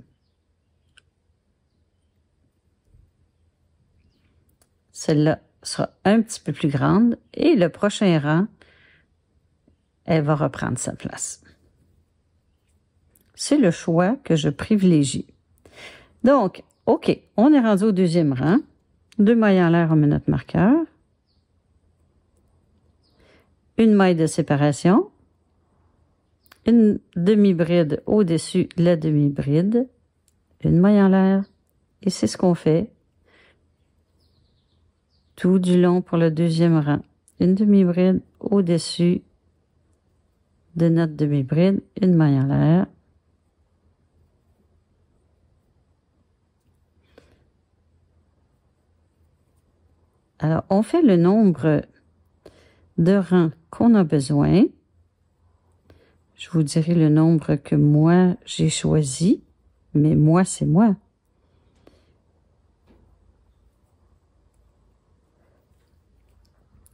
Celle-là sera un petit peu plus grande et le prochain rang, elle va reprendre sa place. C'est le choix que je privilégie. Donc, OK, on est rendu au deuxième rang. 2 mailles en l'air, on met notre marqueur. Une maille de séparation. Une demi-bride au-dessus la demi-bride. Une maille en l'air. Et c'est ce qu'on fait tout du long pour le deuxième rang. Une demi-bride au-dessus de notre demi-bride. Une maille en l'air. Alors, on fait le nombre de rangs qu'on a besoin. Je vous dirai le nombre que moi, j'ai choisi. Mais moi, c'est moi.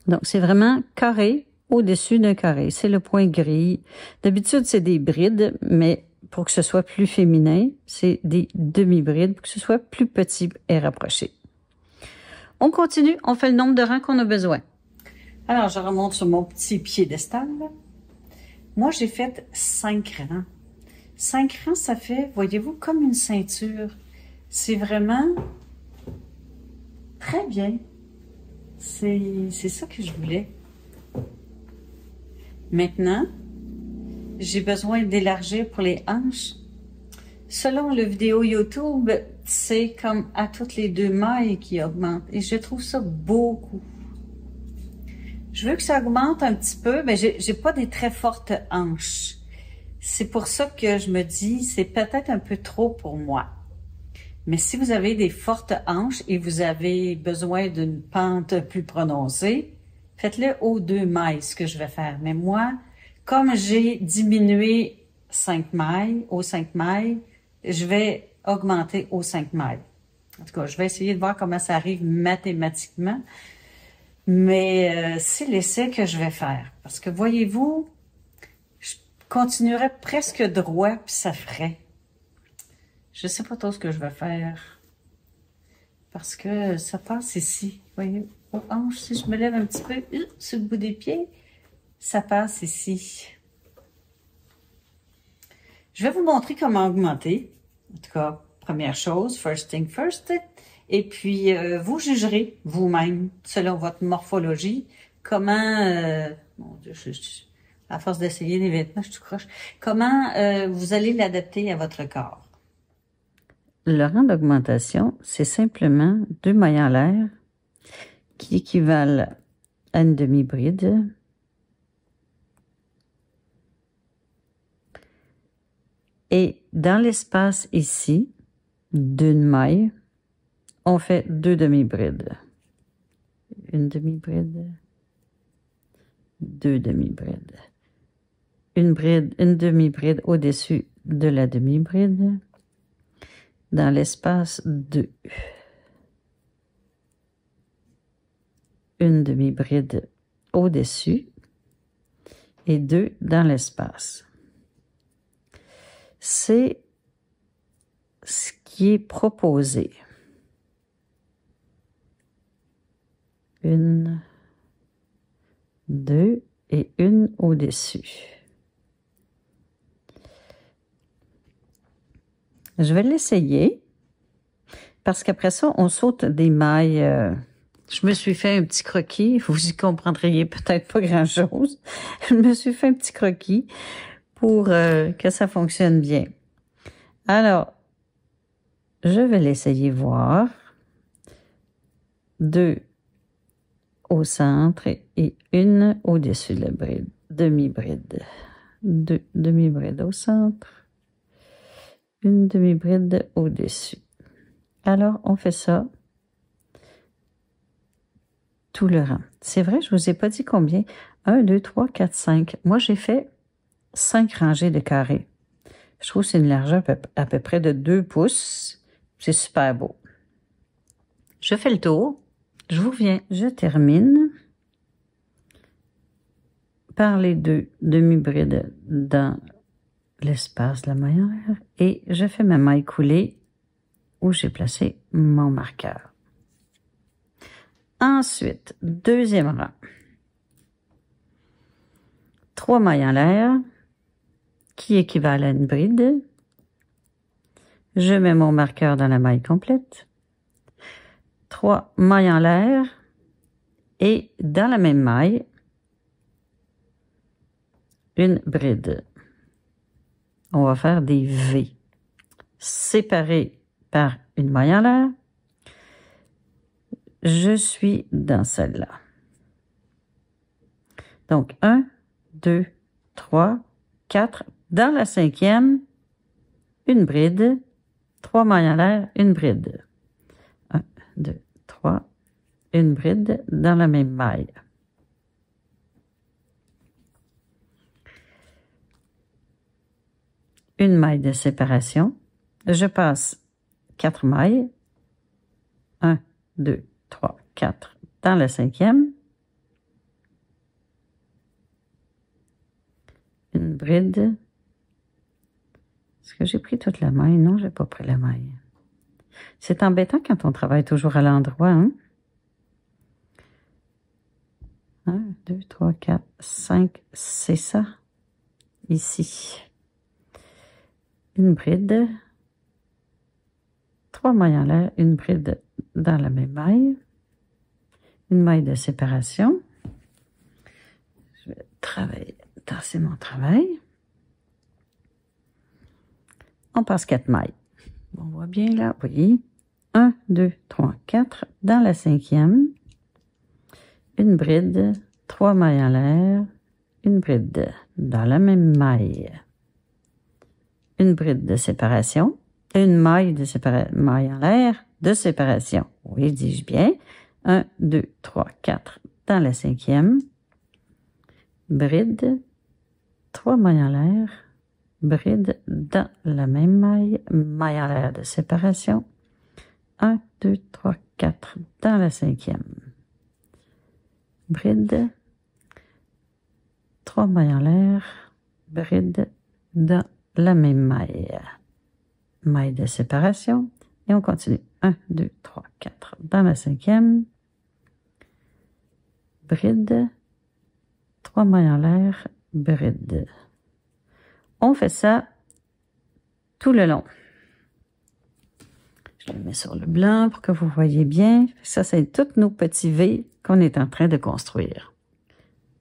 Donc, c'est vraiment carré au-dessus d'un carré. C'est le point gris. D'habitude, c'est des brides, mais pour que ce soit plus féminin, c'est des demi-brides pour que ce soit plus petit et rapproché. On continue, on fait le nombre de rangs qu'on a besoin. Alors, je remonte sur mon petit piédestal. Moi, j'ai fait 5 rangs. 5 rangs, ça fait, voyez-vous, comme une ceinture. C'est vraiment très bien. C'est ça que je voulais. Maintenant, j'ai besoin d'élargir pour les hanches. Selon le vidéo YouTube, c'est comme à toutes les 2 mailles qui augmente. Et je trouve ça beaucoup. Je veux que ça augmente un petit peu, mais j'ai pas des très fortes hanches. C'est pour ça que je me dis, c'est peut-être un peu trop pour moi. Mais si vous avez des fortes hanches et vous avez besoin d'une pente plus prononcée, faites-le aux 2 mailles, ce que je vais faire. Mais moi, comme j'ai diminué 5 mailles, aux 5 mailles, je vais augmenter aux 5 mailles. En tout cas, je vais essayer de voir comment ça arrive mathématiquement. Mais c'est l'essai que je vais faire. Parce que voyez-vous, je continuerais presque droit, puis ça ferait. Je sais pas trop ce que je vais faire. Parce que ça passe ici. Voyez, aux hanches, si je me lève un petit peu sur le bout des pieds, ça passe ici. Je vais vous montrer comment augmenter. En tout cas, première chose, first thing first. Et puis, vous jugerez vous-même, selon votre morphologie, comment, mon Dieu, à force d'essayer des vêtements, je te croche, comment vous allez l'adapter à votre corps. Le rang d'augmentation, c'est simplement 2 mailles en l'air qui équivalent à une demi-bride. Et dans l'espace ici, d'une maille, on fait 2 demi-brides. Une demi-bride, 2 demi-brides. Une demi-bride au-dessus de la demi-bride. Dans l'espace 2. Une demi-bride au-dessus et 2 dans l'espace. C'est ce qui est proposé. 1, 2 et 1 au-dessus. Je vais l'essayer parce qu'après ça, on saute des mailles. Je me suis fait un petit croquis. Vous y comprendriez peut-être pas grand-chose. Je me suis fait un petit croquis pour que ça fonctionne bien. Alors, je vais l'essayer voir. 2 au centre et 1 au-dessus de la bride. Demi-bride. 2 demi-brides au centre. Une demi-bride au-dessus. Alors, on fait ça tout le rang. C'est vrai, je vous ai pas dit combien. 1, 2, 3, 4, 5. Moi, j'ai fait 5 rangées de carrés. Je trouve que c'est une largeur à peu près de 2 pouces. C'est super beau. Je fais le tour. Je vous reviens. Je termine par les 2 demi-brides dans l'espace de la maille en l'air et je fais ma maille coulée où j'ai placé mon marqueur. Ensuite, deuxième rang. 3 mailles en l'air qui équivalent à une bride. Je mets mon marqueur dans la maille complète. 3 mailles en l'air et dans la même maille, une bride. On va faire des V séparés par une maille en l'air. Je suis dans celle-là. Donc, 1, 2, 3, 4. Dans la 5e, une bride. 3 mailles en l'air, une bride. 1, 2, 3. Une bride dans la même maille. Une maille de séparation. Je passe 4 mailles. 1, 2, 3, 4 dans la 5e. Une bride. Est-ce que j'ai pris toute la maille? Non, j'ai pas pris la maille. C'est embêtant quand on travaille toujours à l'endroit, hein? 1, 2, 3, 4, 5, c'est ça. Ici. Une bride. 3 mailles en l'air, une bride dans la même maille. Une maille de séparation. Je vais tasser mon travail. on passe 4 mailles. On voit bien là, vous voyez. 1, 2, 3, 4. Dans la 5e, une bride, 3 mailles en l'air, une bride dans la même maille, une bride de séparation, une maille de maille en l'air de séparation. Oui, dis-je bien. 1, 2, 3, 4 dans la 5e, bride, 3 mailles en l'air, bride dans la même maille, maille en l'air de séparation. 1, 2, 3, 4 dans la 5e, bride, 3 mailles en l'air, bride dans la même maille, maille de séparation, et on continue. 1, 2, 3, 4 dans la 5e, bride, 3 mailles en l'air, bride. On fait ça tout le long. Je le mets sur le blanc pour que vous voyez bien. Ça, c'est tous nos petits V qu'on est en train de construire.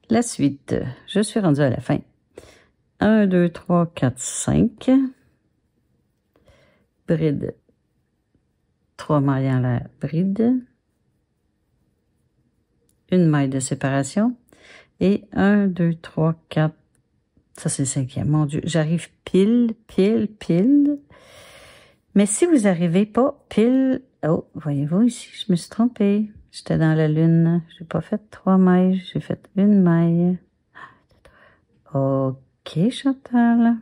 La suite, je suis rendue à la fin. 1, 2, 3, 4, 5. Bride. 3 mailles en l'air, bride. Une maille de séparation. Et 1, 2, 3, 4. Ça, c'est le 5e. Mon Dieu, j'arrive pile. Mais si vous n'arrivez pas pile... Oh, voyez-vous ici, je me suis trompée. J'étais dans la lune. J'ai pas fait 3 mailles, j'ai fait une maille. OK, Chantal.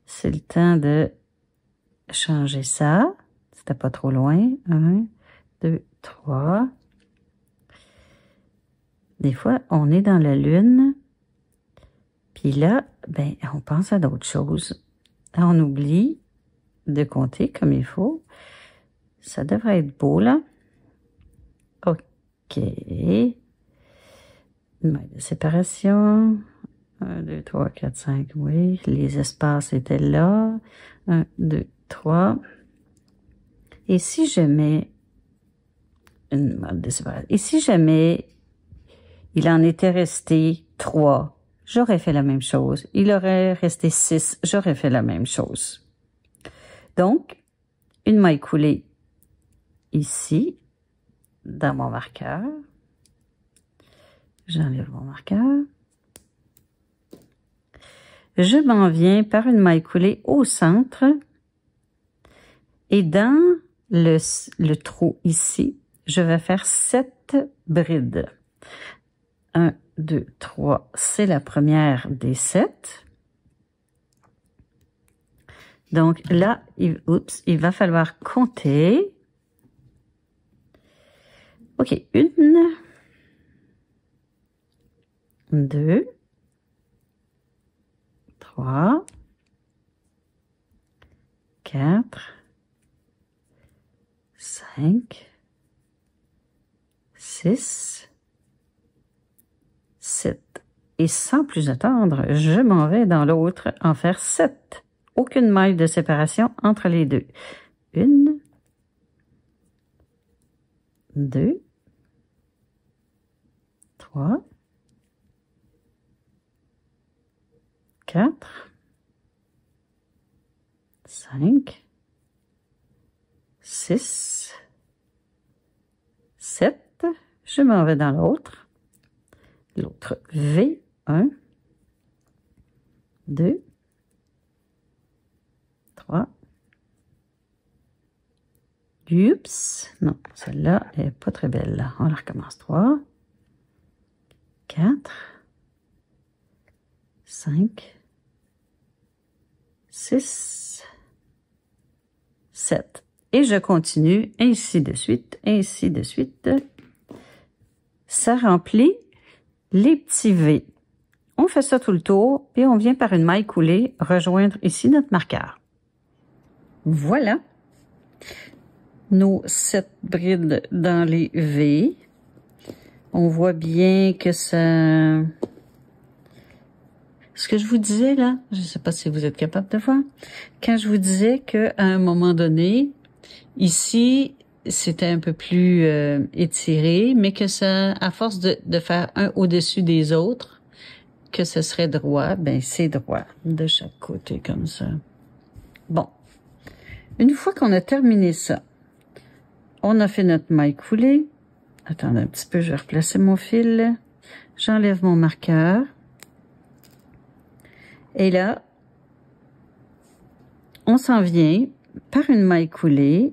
C'est le temps de changer ça. C'était pas trop loin. 1, 2, 3. Des fois, on est dans la lune. Puis là, ben, on pense à d'autres choses. On oublie de compter comme il faut. Ça devrait être beau, là. OK. Une maille de séparation. 1, 2, 3, 4, 5, oui. Les espaces étaient là. 1, 2, 3. Et si je mets une maille de séparation, et si jamais il en était resté 3, j'aurais fait la même chose. Il aurait resté 6, j'aurais fait la même chose. Donc, une maille coulée ici, dans mon marqueur. J'enlève mon marqueur. Je m'en viens par une maille coulée au centre. Et dans le trou ici, je vais faire 7 brides. 1, 2, 3, c'est la première des 7. Donc là, il va falloir compter. OK, 1, 2, 3, 4, 5, 6, 7. Et sans plus attendre, je m'en vais dans l'autre en faire 7. Aucune maille de séparation entre les deux. 1, 2, 3, 4, 5, 6, 7. Je m'en vais dans l'autre. L'autre V. 1, 2, 3. Oups. Non, celle-là est pas très belle. Là. On la recommence. 3, 4, 5, 6, 7. Et je continue ainsi de suite, ainsi de suite. Ça remplit les petits V. On fait ça tout le tour et on vient par une maille coulée rejoindre ici notre marqueur. Voilà nos 7 brides dans les V. On voit bien que ça... Ce que je vous disais là, je ne sais pas si vous êtes capable de voir, quand je vous disais qu'à un moment donné, ici, c'était un peu plus étiré, mais que ça, à force de faire un au-dessus des autres, que ce serait droit, ben c'est droit de chaque côté comme ça. Bon, Une fois qu'on a terminé ça, on a fait notre maille coulée. Attendez un petit peu, je vais replacer mon fil. J'enlève mon marqueur. Et là, on s'en vient par une maille coulée.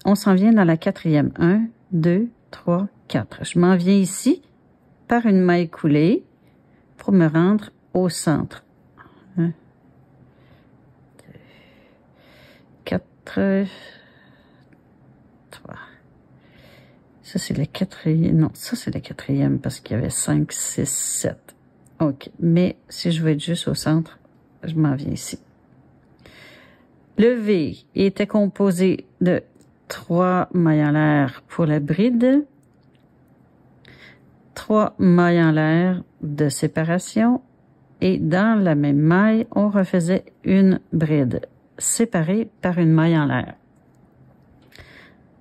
On s'en vient dans la quatrième. 1, 2, 3, 4. Je m'en viens ici par une maille coulée pour me rendre au centre. 1, 2, 4, 3. Ça, c'est le quatrième. Non, ça, c'est le quatrième parce qu'il y avait 5, 6, 7. OK. Mais si je veux être juste au centre, je m'en viens ici. Le V était composé de 3 mailles en l'air pour la bride, 3 mailles en l'air de séparation et dans la même maille, on refaisait une bride séparée par une maille en l'air.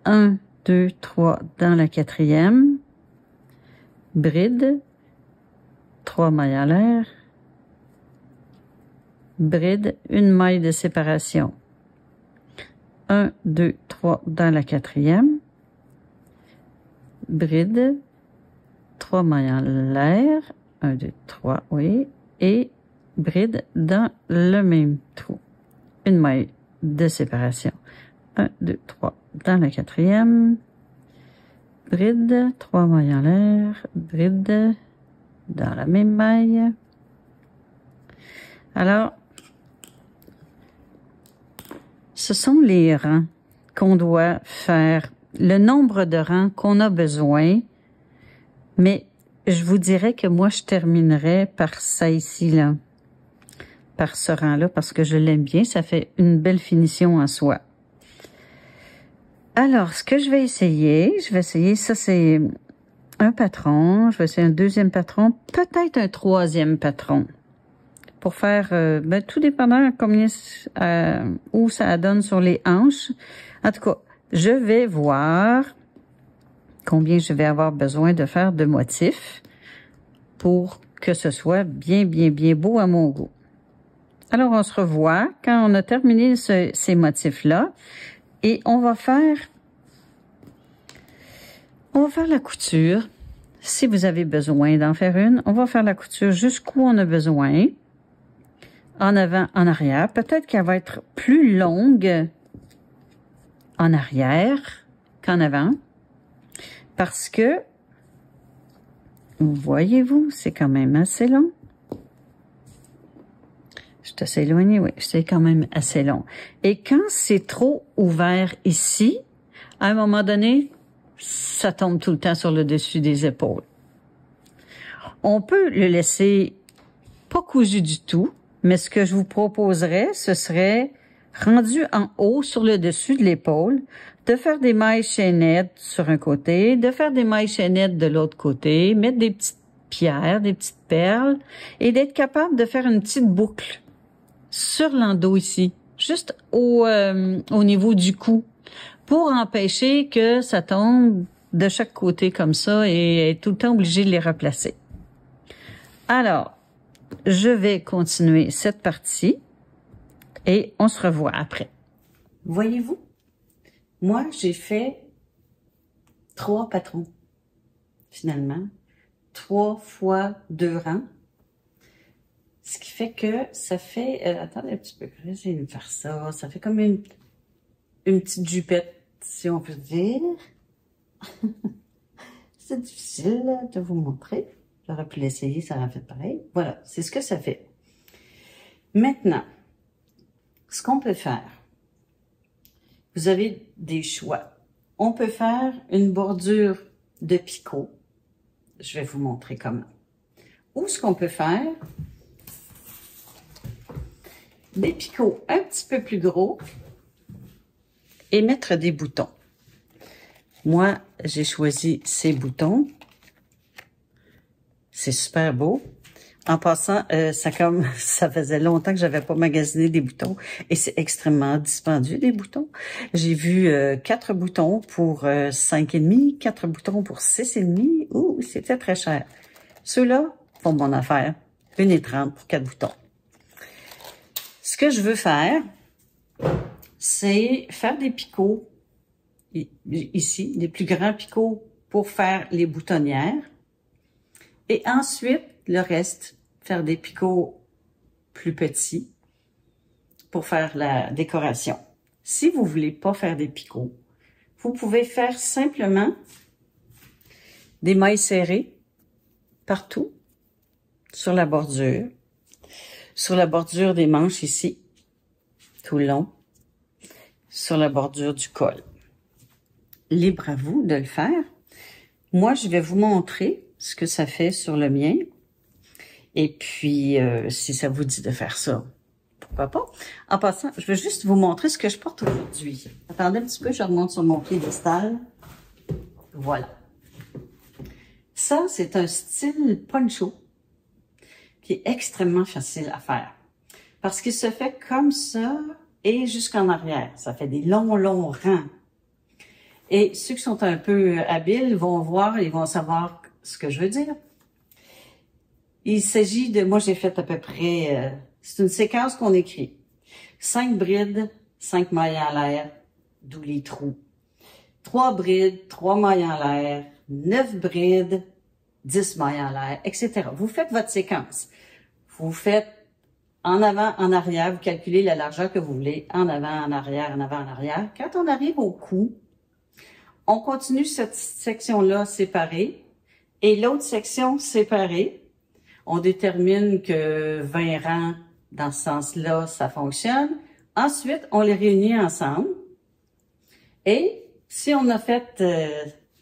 1, 2, 3 dans la quatrième, bride, 3 mailles en l'air, bride, une maille de séparation. 1, 2, 3 dans la quatrième, bride, 3 mailles en l'air, 1, 2, 3, oui, et bride dans le même trou. Une maille de séparation. 1, 2, 3 dans la quatrième, bride, 3 mailles en l'air, bride dans la même maille. Alors, ce sont les rangs qu'on doit faire, le nombre de rangs qu'on a besoin, mais je vous dirais que moi, je terminerai par ça ici, là, par ce rang-là, parce que je l'aime bien, ça fait une belle finition en soi. Alors, ce que je vais essayer, ça c'est un patron, je vais essayer un deuxième patron, peut-être un troisième patron. Pour faire, tout dépendant combien, où ça donne sur les hanches. En tout cas, je vais voir combien je vais avoir besoin de faire de motifs pour que ce soit bien, bien, bien beau à mon goût. Alors, on se revoit quand on a terminé ces motifs-là et on va faire la couture. Si vous avez besoin d'en faire une, on va faire la couture jusqu'où on a besoin. En avant, en arrière. Peut-être qu'elle va être plus longue en arrière qu'en avant. Parce que, voyez-vous, c'est quand même assez long. Je suis assez éloignée, oui, c'est quand même assez long. Et quand c'est trop ouvert ici, à un moment donné, ça tombe tout le temps sur le dessus des épaules. On peut le laisser pas cousu du tout, mais ce que je vous proposerais, ce serait, rendu en haut sur le dessus de l'épaule, de faire des mailles chaînettes sur un côté, de faire des mailles chaînettes de l'autre côté, mettre des petites pierres, des petites perles, et d'être capable de faire une petite boucle sur l'endos ici, juste au niveau du cou, pour empêcher que ça tombe de chaque côté comme ça et être tout le temps obligé de les replacer. Alors, je vais continuer cette partie et on se revoit après. Voyez-vous, moi, j'ai fait 3 patrons, finalement. 3 fois 2 rangs. Ce qui fait que ça fait... attendez un petit peu, je vais essayer de faire ça. Ça fait comme une petite jupette, si on peut dire. C'est difficile de vous montrer. J'aurais pu l'essayer, ça aurait fait pareil. Voilà, c'est ce que ça fait. Maintenant, ce qu'on peut faire, vous avez des choix. On peut faire une bordure de picot. Je vais vous montrer comment. Ou ce qu'on peut faire, des picots un petit peu plus gros et mettre des boutons. Moi, j'ai choisi ces boutons. C'est super beau. En passant, ça faisait longtemps que j'avais pas magasiné des boutons et c'est extrêmement dispendieux des boutons. J'ai vu 4 boutons pour 5,5, 4 boutons pour 6,5. Ouh, c'était très cher. Ceux-là font mon affaire. 1,30 pour 4 boutons. Ce que je veux faire, c'est faire des picots, ici, des plus grands picots pour faire les boutonnières. Et ensuite, le reste, faire des picots plus petits pour faire la décoration. Si vous voulez pas faire des picots, vous pouvez faire simplement des mailles serrées partout sur la bordure des manches ici, tout le long, sur la bordure du col. Libre à vous de le faire. Moi, je vais vous montrer ce que ça fait sur le mien. Et puis, si ça vous dit de faire ça, pourquoi pas. En passant, je vais juste vous montrer ce que je porte aujourd'hui. Attendez un petit peu, je remonte sur mon piédestal. Voilà. Ça, c'est un style poncho qui est extrêmement facile à faire. Parce qu'il se fait comme ça et jusqu'en arrière. Ça fait des longs, longs rangs. Et ceux qui sont un peu habiles vont voir, ils vont savoir ce que je veux dire. Il s'agit de, moi j'ai fait à peu près, c'est une séquence qu'on écrit. 5 brides, 5 mailles en l'air, d'où les trous. 3 brides, 3 mailles en l'air, 9 brides, 10 mailles en l'air, etc. Vous faites votre séquence. Vous faites en avant, en arrière, vous calculez la largeur que vous voulez, en avant, en arrière, en avant, en arrière. Quand on arrive au cou, on continue cette section-là séparée et l'autre section séparée. On détermine que 20 rangs dans ce sens-là, ça fonctionne. Ensuite, on les réunit ensemble. Et si on a fait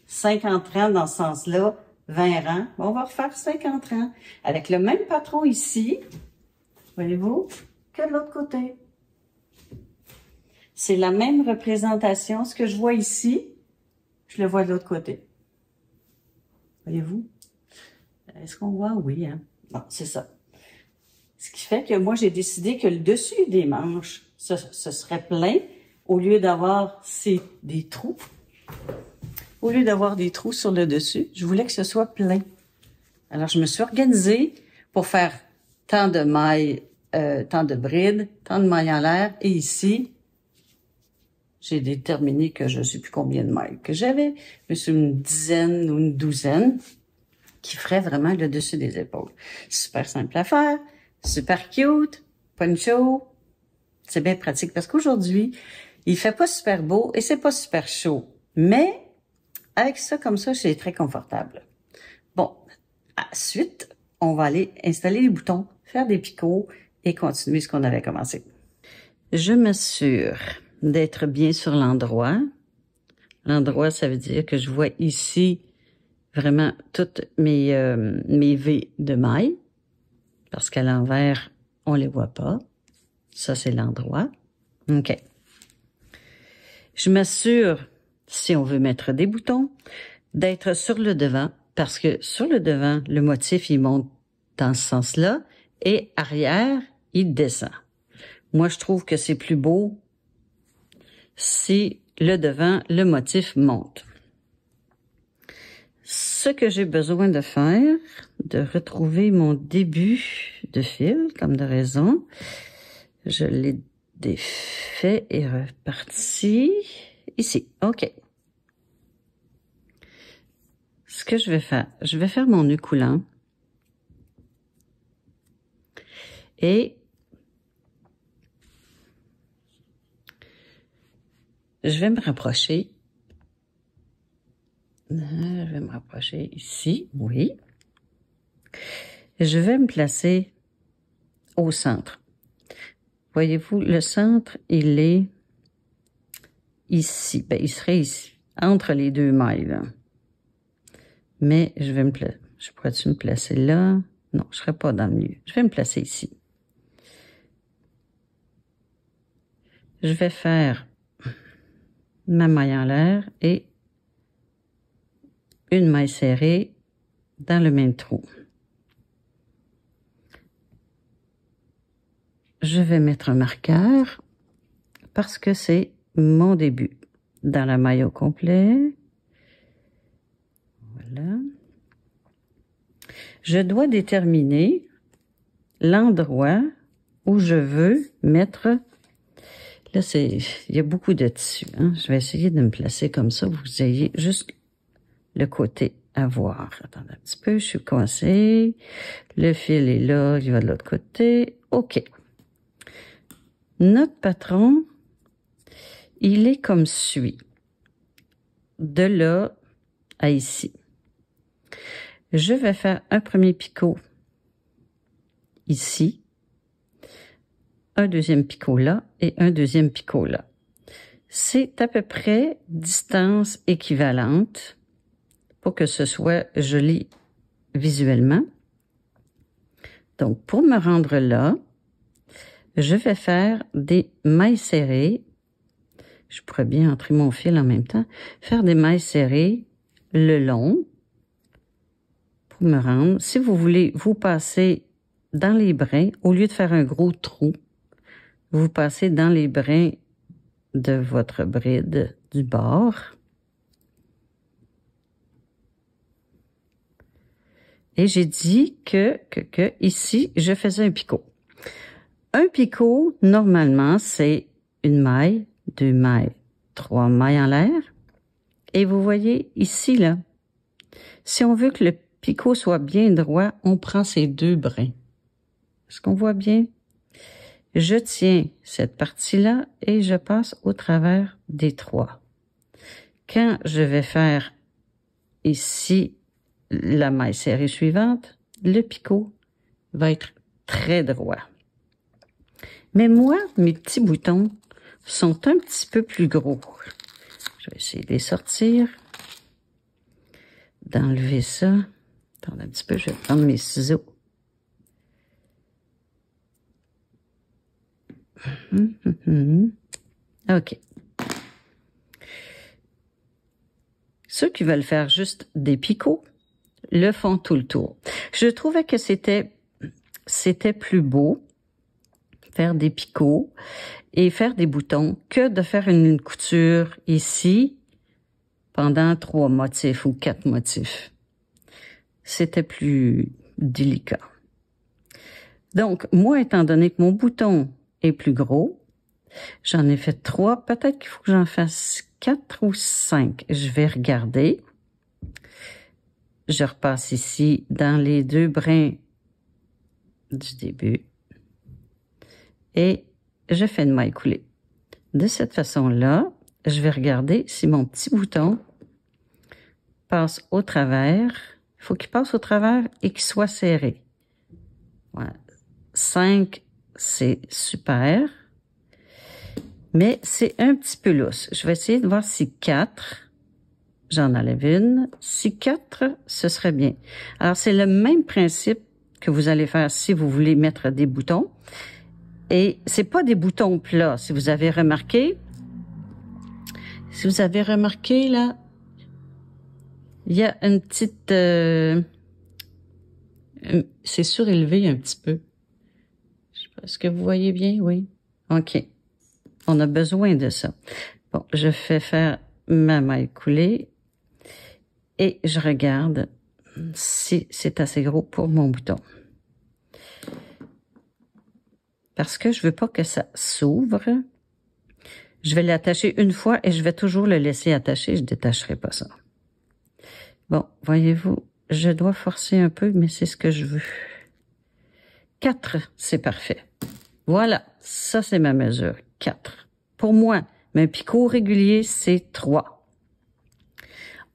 50 rangs dans ce sens-là, 20 rangs, on va refaire 50 rangs avec le même patron ici, voyez-vous, que de l'autre côté. C'est la même représentation. Ce que je vois ici, je le vois de l'autre côté. Voyez-vous? Est-ce qu'on voit? Oui, hein? Bon, c'est ça. Ce qui fait que moi, j'ai décidé que le dessus des manches, ce serait plein, au lieu d'avoir des trous. Au lieu d'avoir des trous sur le dessus, je voulais que ce soit plein. Alors, je me suis organisée pour faire tant de mailles, tant de brides, tant de mailles en l'air. Et ici, j'ai déterminé que je ne sais plus combien de mailles que j'avais, mais c'est une dizaine ou une douzaine qui ferait vraiment le dessus des épaules. Super simple à faire, super cute, poncho. C'est bien pratique parce qu'aujourd'hui, il fait pas super beau et c'est pas super chaud. Mais avec ça, comme ça, c'est très confortable. Bon, ensuite, on va aller installer les boutons, faire des picots et continuer ce qu'on avait commencé. Je m'assure d'être bien sur l'endroit. L'endroit, ça veut dire que je vois ici vraiment toutes mes V de mailles, parce qu'à l'envers, on les voit pas. Ça, c'est l'endroit. OK. Je m'assure, si on veut mettre des boutons, d'être sur le devant, parce que sur le devant, le motif, il monte dans ce sens-là, et arrière, il descend. Moi, je trouve que c'est plus beau si le devant, le motif monte. Ce que j'ai besoin de faire, de retrouver mon début de fil, comme de raison. Je l'ai défait et reparti ici. OK. Ce que je vais faire mon nœud coulant. Et je vais me rapprocher. Je vais me rapprocher ici, oui. Je vais me placer au centre. Voyez-vous, le centre, il est ici. Ben, il serait ici, entre les deux mailles, là. Mais je vais je pourrais-tu me placer là? Non, je serai pas dans le milieu. Je vais me placer ici. Je vais faire ma maille en l'air et une maille serrée dans le même trou. Je vais mettre un marqueur parce que c'est mon début. Dans la maille au complet. Voilà. Je dois déterminer l'endroit où je veux mettre Là, il y a beaucoup de tissu. Hein? Je vais essayer de me placer comme ça, vous ayez juste le côté à voir. Attendez un petit peu, je suis coincée. Le fil est là, il va de l'autre côté. OK. Notre patron, il est comme suit. De là à ici. Je vais faire un premier picot ici, un deuxième picot là et un deuxième picot là. C'est à peu près distance équivalente pour que ce soit joli visuellement. Donc, pour me rendre là, je vais faire des mailles serrées. Je pourrais bien entrer mon fil en même temps. Faire des mailles serrées le long pour me rendre. Si vous voulez vous passer dans les brins, au lieu de faire un gros trou, vous passez dans les brins de votre bride du bord. Et j'ai dit que ici, je faisais un picot. Un picot, normalement, c'est une maille, 2 mailles, 3 mailles en l'air. Et vous voyez ici, là, si on veut que le picot soit bien droit, on prend ces 2 brins. Est-ce qu'on voit bien? Je tiens cette partie-là et je passe au travers des 3. Quand je vais faire ici la maille serrée suivante, le picot va être très droit. Mais moi, mes petits boutons sont un petit peu plus gros. Je vais essayer de les sortir, d'enlever ça. Attendez un petit peu, je vais prendre mes ciseaux. OK. Ceux qui veulent faire juste des picots le font tout le tour. Je trouvais que c'était plus beau faire des picots et faire des boutons que de faire une couture ici pendant 3 motifs ou 4 motifs. C'était plus délicat. Donc, moi, étant donné que mon bouton est plus gros, j'en ai fait 3. Peut-être qu'il faut que j'en fasse 4 ou 5. Je vais regarder. Je repasse ici dans les 2 brins du début. Et je fais une maille coulée. De cette façon-là, je vais regarder si mon petit bouton passe au travers. Il faut qu'il passe au travers et qu'il soit serré. Voilà. 5, c'est super. Mais c'est un petit peu lousse. Je vais essayer de voir si 4, j'en enlève une. Si 4, ce serait bien. Alors, c'est le même principe que vous allez faire si vous voulez mettre des boutons. Et c'est pas des boutons plats, si vous avez remarqué. Si vous avez remarqué, là, il y a une petite... c'est surélevé un petit peu. Je sais pas, est-ce que vous voyez bien? Oui. OK. On a besoin de ça. Bon, je fais faire ma maille coulée et je regarde si c'est assez gros pour mon bouton. Parce que je veux pas que ça s'ouvre. Je vais l'attacher une fois et je vais toujours le laisser attacher. Je détacherai pas ça. Bon, voyez-vous, je dois forcer un peu, mais c'est ce que je veux. 4, c'est parfait. Voilà, ça c'est ma mesure. 4. Pour moi, mais un picot régulier, c'est 3.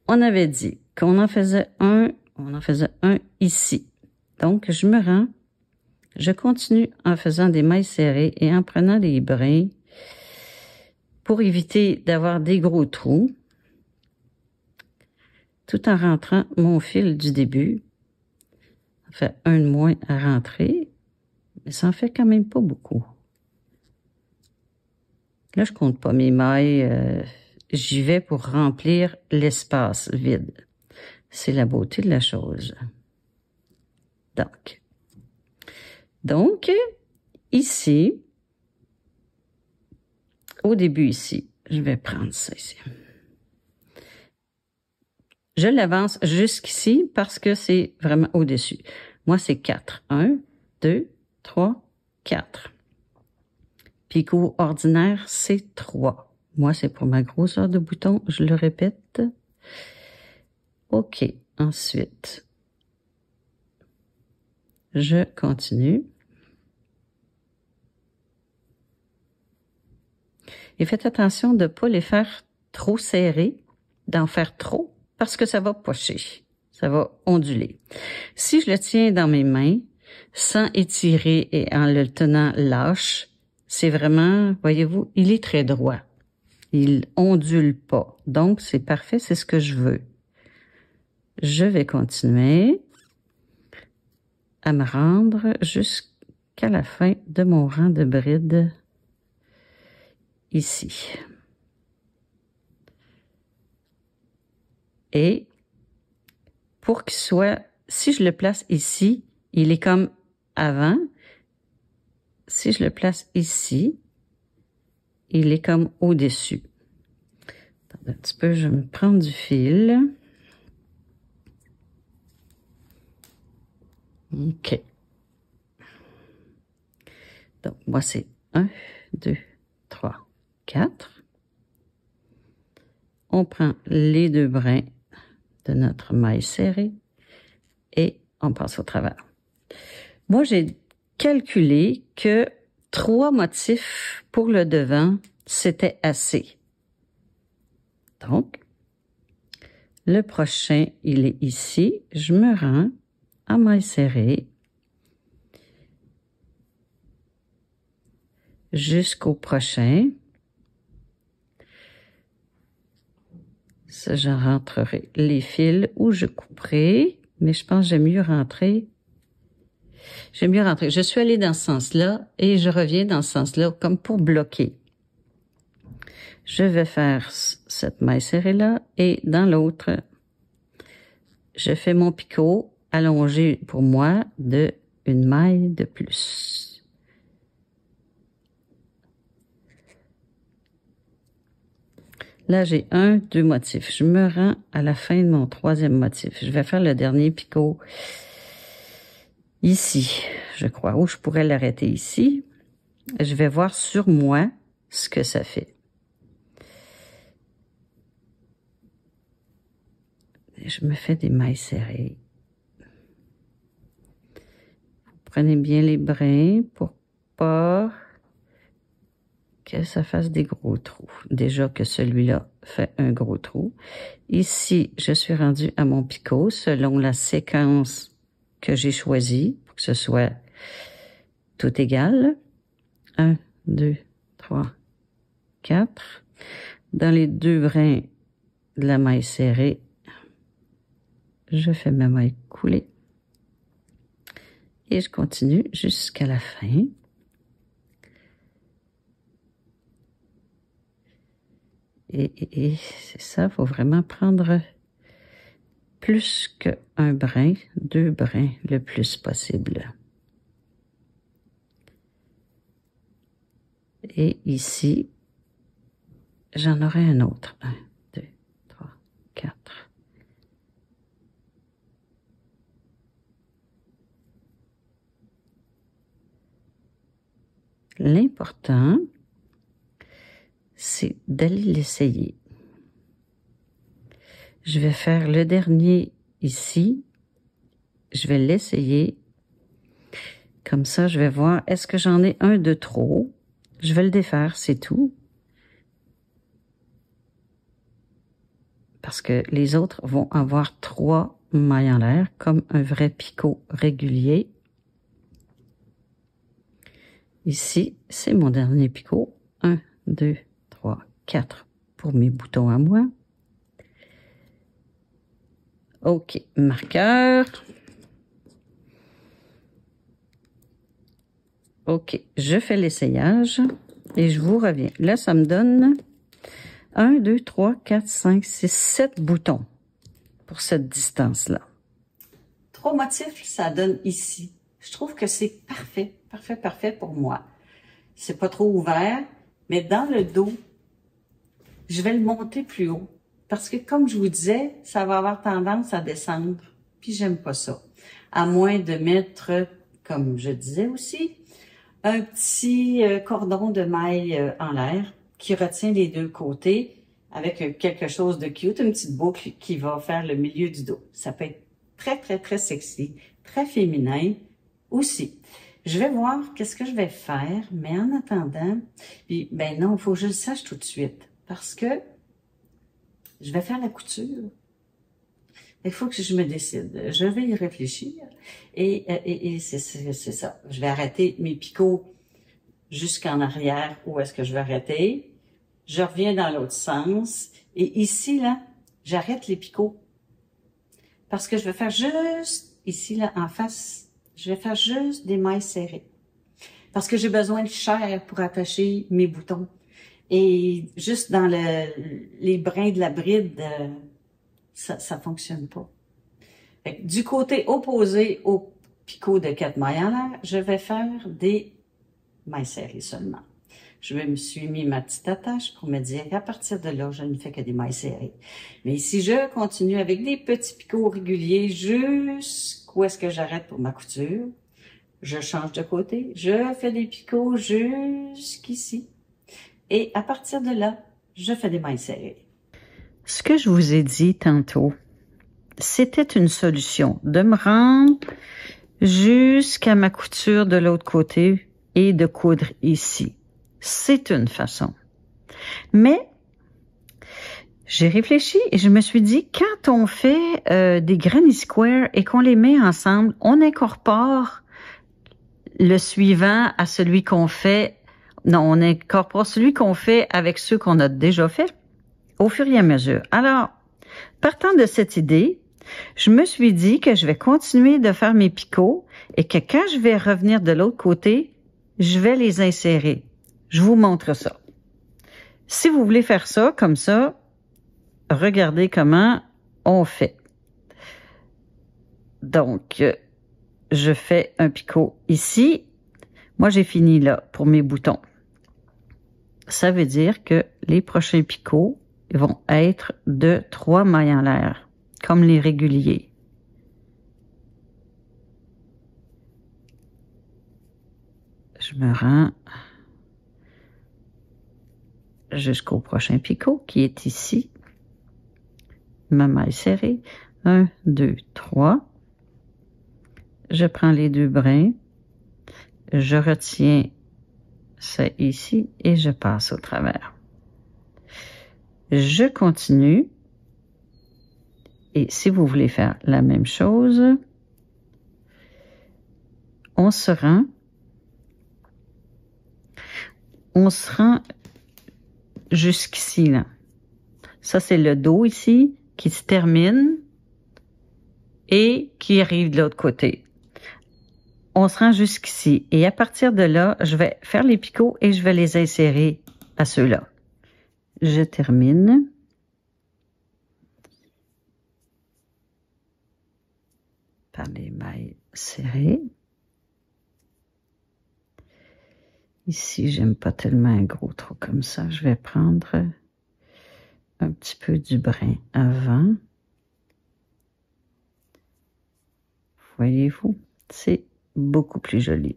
On avait dit qu'on en faisait un ici. Donc, je me rends. Je continue en faisant des mailles serrées et en prenant des brins pour éviter d'avoir des gros trous, tout en rentrant mon fil du début. Ça fait un de moins à rentrer, mais ça en fait quand même pas beaucoup. Là, je compte pas mes mailles, j'y vais pour remplir l'espace vide. C'est la beauté de la chose. Donc, ici, au début ici, je vais prendre ça ici. Je l'avance jusqu'ici parce que c'est vraiment au-dessus. Moi, c'est 4. 1, 2, 3, 4. picot ordinaire, c'est 3. Moi, c'est pour ma grosseur de bouton, je le répète. OK, ensuite, je continue. Et faites attention de ne pas les faire trop serrés, d'en faire trop, parce que ça va pocher, ça va onduler. Si je le tiens dans mes mains, sans étirer et en le tenant lâche, c'est vraiment, voyez-vous, il est très droit. Il ondule pas. Donc, c'est parfait, c'est ce que je veux. Je vais continuer à me rendre jusqu'à la fin de mon rang de brides ici. Et pour qu'il soit, si je le place ici, il est comme avant. Si je le place ici, il est comme au-dessus. Attendez un petit peu, je vais me prendre du fil. OK. Donc, moi, c'est 1, 2, 3, 4. On prend les 2 brins de notre maille serrée et on passe au travers. Moi, j'ai calculé que 3 motifs pour le devant, c'était assez. Donc, le prochain, il est ici. Je me rends à maille serrée jusqu'au prochain. Ça, je rentrerai les fils ou je couperai, mais je pense que j'aime mieux rentrer. J'aime mieux rentrer. Je suis allée dans ce sens-là et je reviens dans ce sens-là comme pour bloquer. Je vais faire cette maille serrée-là et dans l'autre, je fais mon picot allongé pour moi de une maille de plus. Là, j'ai 1, 2 motifs. Je me rends à la fin de mon 3e motif. Je vais faire le dernier picot ici, je crois, ou je pourrais l'arrêter ici. Je vais voir sur moi ce que ça fait. Et je me fais des mailles serrées. Vous prenez bien les brins pour pas que ça fasse des gros trous. Déjà que celui-là fait un gros trou. Ici, je suis rendue à mon picot selon la séquence que j'ai choisie pour que ce soit tout égal. 1, 2, 3, 4. Dans les 2 brins de la maille serrée, je fais ma maille coulée. Et je continue jusqu'à la fin. Et c'est ça, il faut vraiment prendre plus qu'un brin, 2 brins le plus possible. Et ici, j'en aurai un autre. 1, 2, 3, 4. L'important, c'est d'aller l'essayer. Je vais faire le dernier ici. Je vais l'essayer. Comme ça, je vais voir, est-ce que j'en ai un de trop? Je vais le défaire, c'est tout. Parce que les autres vont avoir 3 mailles en l'air, comme un vrai picot régulier. Ici, c'est mon dernier picot. 1, 2, 3, 4 pour mes boutons à moi. OK, marqueur. OK, je fais l'essayage et je vous reviens. Là, ça me donne 1, 2, 3, 4, 5, 6, 7 boutons pour cette distance-là. 3 motifs, ça donne ici. Je trouve que c'est parfait, parfait, parfait pour moi. C'est pas trop ouvert, mais dans le dos, je vais le monter plus haut. Parce que comme je vous disais, ça va avoir tendance à descendre. Puis j'aime pas ça. À moins de mettre, comme je disais aussi, un petit cordon de maille en l'air qui retient les deux côtés avec quelque chose de cute, une petite boucle qui va faire le milieu du dos. Ça peut être très, très, très sexy, très féminin aussi. Je vais voir qu'est-ce que je vais faire, mais en attendant, puis ben non, il faut que je le sache tout de suite parce que je vais faire la couture. Il faut que je me décide. Je vais y réfléchir et c'est ça. Je vais arrêter mes picots jusqu'en arrière. Où est-ce que je vais arrêter? Je reviens dans l'autre sens. Et ici, là, j'arrête les picots. Parce que je vais faire juste, ici, là, en face, je vais faire juste des mailles serrées. Parce que j'ai besoin de chair pour attacher mes boutons. Et juste dans les brins de la bride, ça fonctionne pas. Fait que du côté opposé au picot de 4 mailles en l'air, je vais faire des mailles serrées seulement. Je me suis mis ma petite attache pour me dire qu'à partir de là, je ne fais que des mailles serrées. Mais si je continue avec des petits picots réguliers jusqu'où est-ce que j'arrête pour ma couture, je change de côté, je fais des picots jusqu'ici. Et à partir de là, je fais des mailles serrées. Ce que je vous ai dit tantôt, c'était une solution de me rendre jusqu'à ma couture de l'autre côté et de coudre ici. C'est une façon. Mais j'ai réfléchi et je me suis dit, quand on fait des granny squares et qu'on les met ensemble, on incorpore le suivant à celui qu'on fait. Non, on incorpore celui qu'on fait avec ceux qu'on a déjà fait au fur et à mesure. Alors, partant de cette idée, je me suis dit que je vais continuer de faire mes picots et que quand je vais revenir de l'autre côté, je vais les insérer. Je vous montre ça. Si vous voulez faire ça comme ça, regardez comment on fait. Donc, je fais un picot ici. Moi, j'ai fini là pour mes boutons. Ça veut dire que les prochains picots vont être de 3 mailles en l'air, comme les réguliers. Je me rends jusqu'au prochain picot qui est ici. Ma maille serrée. 1, 2, 3. Je prends les deux brins. Je retiens ça ici et je passe au travers. Je continue. Et si vous voulez faire la même chose, on se rend jusqu'ici, là. Ça, c'est le dos ici qui se termine et qui arrive de l'autre côté. On se rend jusqu'ici. Et à partir de là, je vais faire les picots et je vais les insérer à ceux-là. Je termine. Par les mailles serrées. Ici, j'aime pas tellement un gros trou comme ça. Je vais prendre un petit peu du brin avant. Voyez-vous, c'est beaucoup plus joli.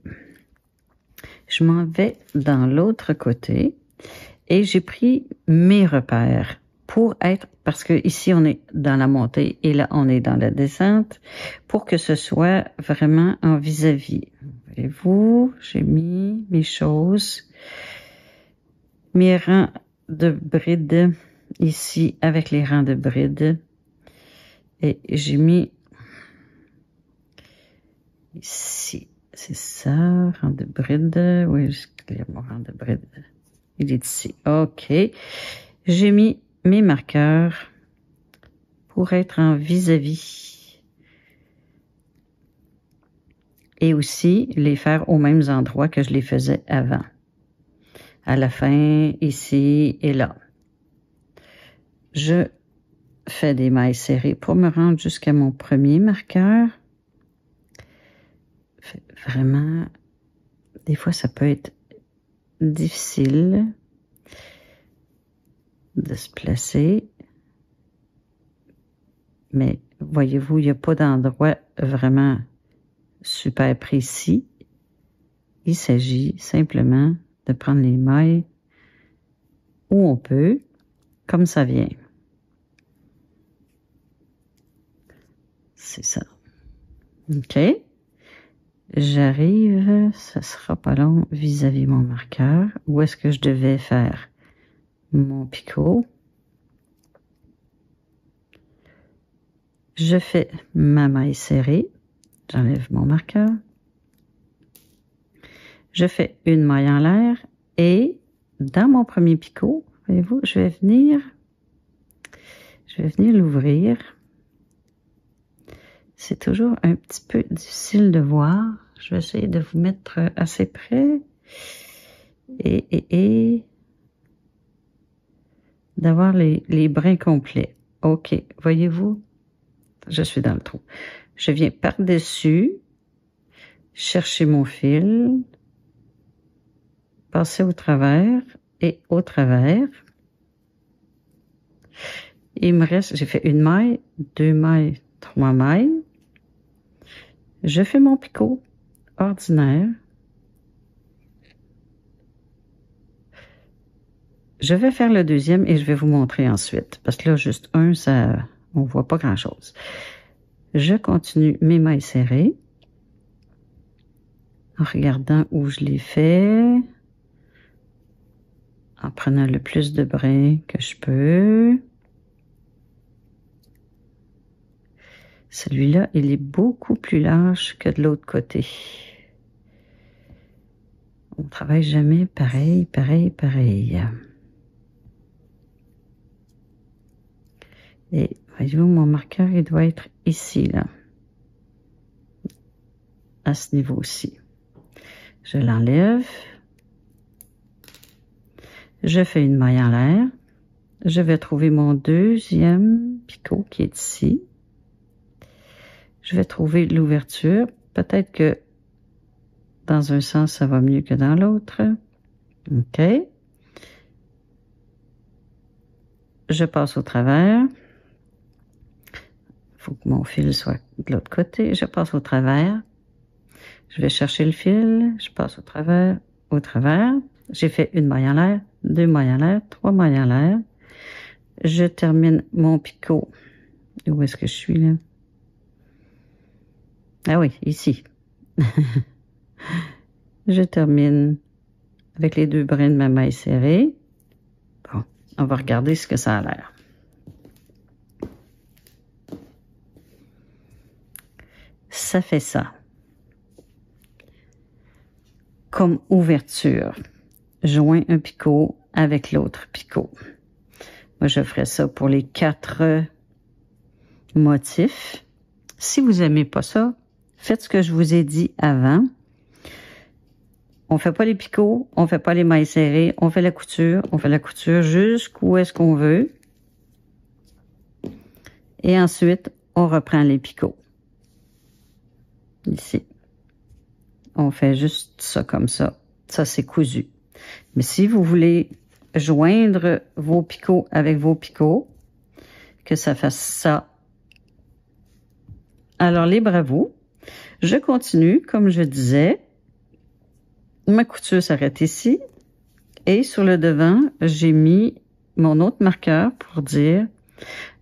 Je m'en vais dans l'autre côté et j'ai pris mes repères pour être, parce que ici on est dans la montée et là on est dans la descente, pour que ce soit vraiment en vis-à-vis. Voyez-vous, j'ai mis mes choses, mes rangs de brides ici avec les rangs de brides et j'ai mis ici, c'est ça, rang de bride, oui, mon rang de bride, il est ici, ok. J'ai mis mes marqueurs pour être en vis-à-vis et aussi les faire aux mêmes endroits que je les faisais avant, à la fin, ici et là. Je fais des mailles serrées pour me rendre jusqu'à mon premier marqueur. Vraiment, des fois, ça peut être difficile de se placer. Mais voyez-vous, il n'y a pas d'endroit vraiment super précis. il s'agit simplement de prendre les mailles où on peut, comme ça vient. C'est ça. OK. J'arrive, ça sera pas long vis-à-vis mon marqueur. Où est-ce que je devais faire mon picot? Je fais ma maille serrée. J'enlève mon marqueur. Je fais une maille en l'air et dans mon premier picot, voyez-vous, je vais venir l'ouvrir. C'est toujours un petit peu difficile de voir. Je vais essayer de vous mettre assez près et d'avoir les brins complets. OK, voyez-vous, je suis dans le trou. Je viens par-dessus, chercher mon fil, passer au travers et au travers. Il me reste, j'ai fait une maille, 2 mailles, 3 mailles. Je fais mon picot ordinaire. Je vais faire le deuxième et je vais vous montrer ensuite. Parce que là, juste un, ça, on voit pas grand-chose. Je continue mes mailles serrées. En regardant où je les fais. En prenant le plus de brins que je peux. Celui-là, il est beaucoup plus large que de l'autre côté. On travaille jamais pareil, pareil, pareil. Et voyez-vous, mon marqueur, il doit être ici, là. À ce niveau-ci. Je l'enlève. Je fais une maille en l'air. Je vais trouver mon deuxième picot qui est ici. Je vais trouver l'ouverture. Peut-être que dans un sens, ça va mieux que dans l'autre. OK. Je passe au travers. Il faut que mon fil soit de l'autre côté. Je passe au travers. Je vais chercher le fil. Je passe au travers, au travers. J'ai fait une maille en l'air, 2 mailles en l'air, 3 mailles en l'air. Je termine mon picot. Où est-ce que je suis là? Ah oui, ici. Je termine avec les 2 brins de ma maille serrée. Bon, on va regarder ce que ça a l'air. Ça fait ça. Comme ouverture. Joins un picot avec l'autre picot. Moi, je ferai ça pour les 4 motifs. Si vous aimez pas ça, faites ce que je vous ai dit avant. On fait pas les picots, on fait pas les mailles serrées, on fait la couture jusqu'où est-ce qu'on veut. Et ensuite, on reprend les picots. Ici. On fait juste ça comme ça. Ça, c'est cousu. Mais si vous voulez joindre vos picots avec vos picots, que ça fasse ça, alors libre à vous. Je continue, comme je disais. Ma couture s'arrête ici. Et sur le devant, j'ai mis mon autre marqueur pour dire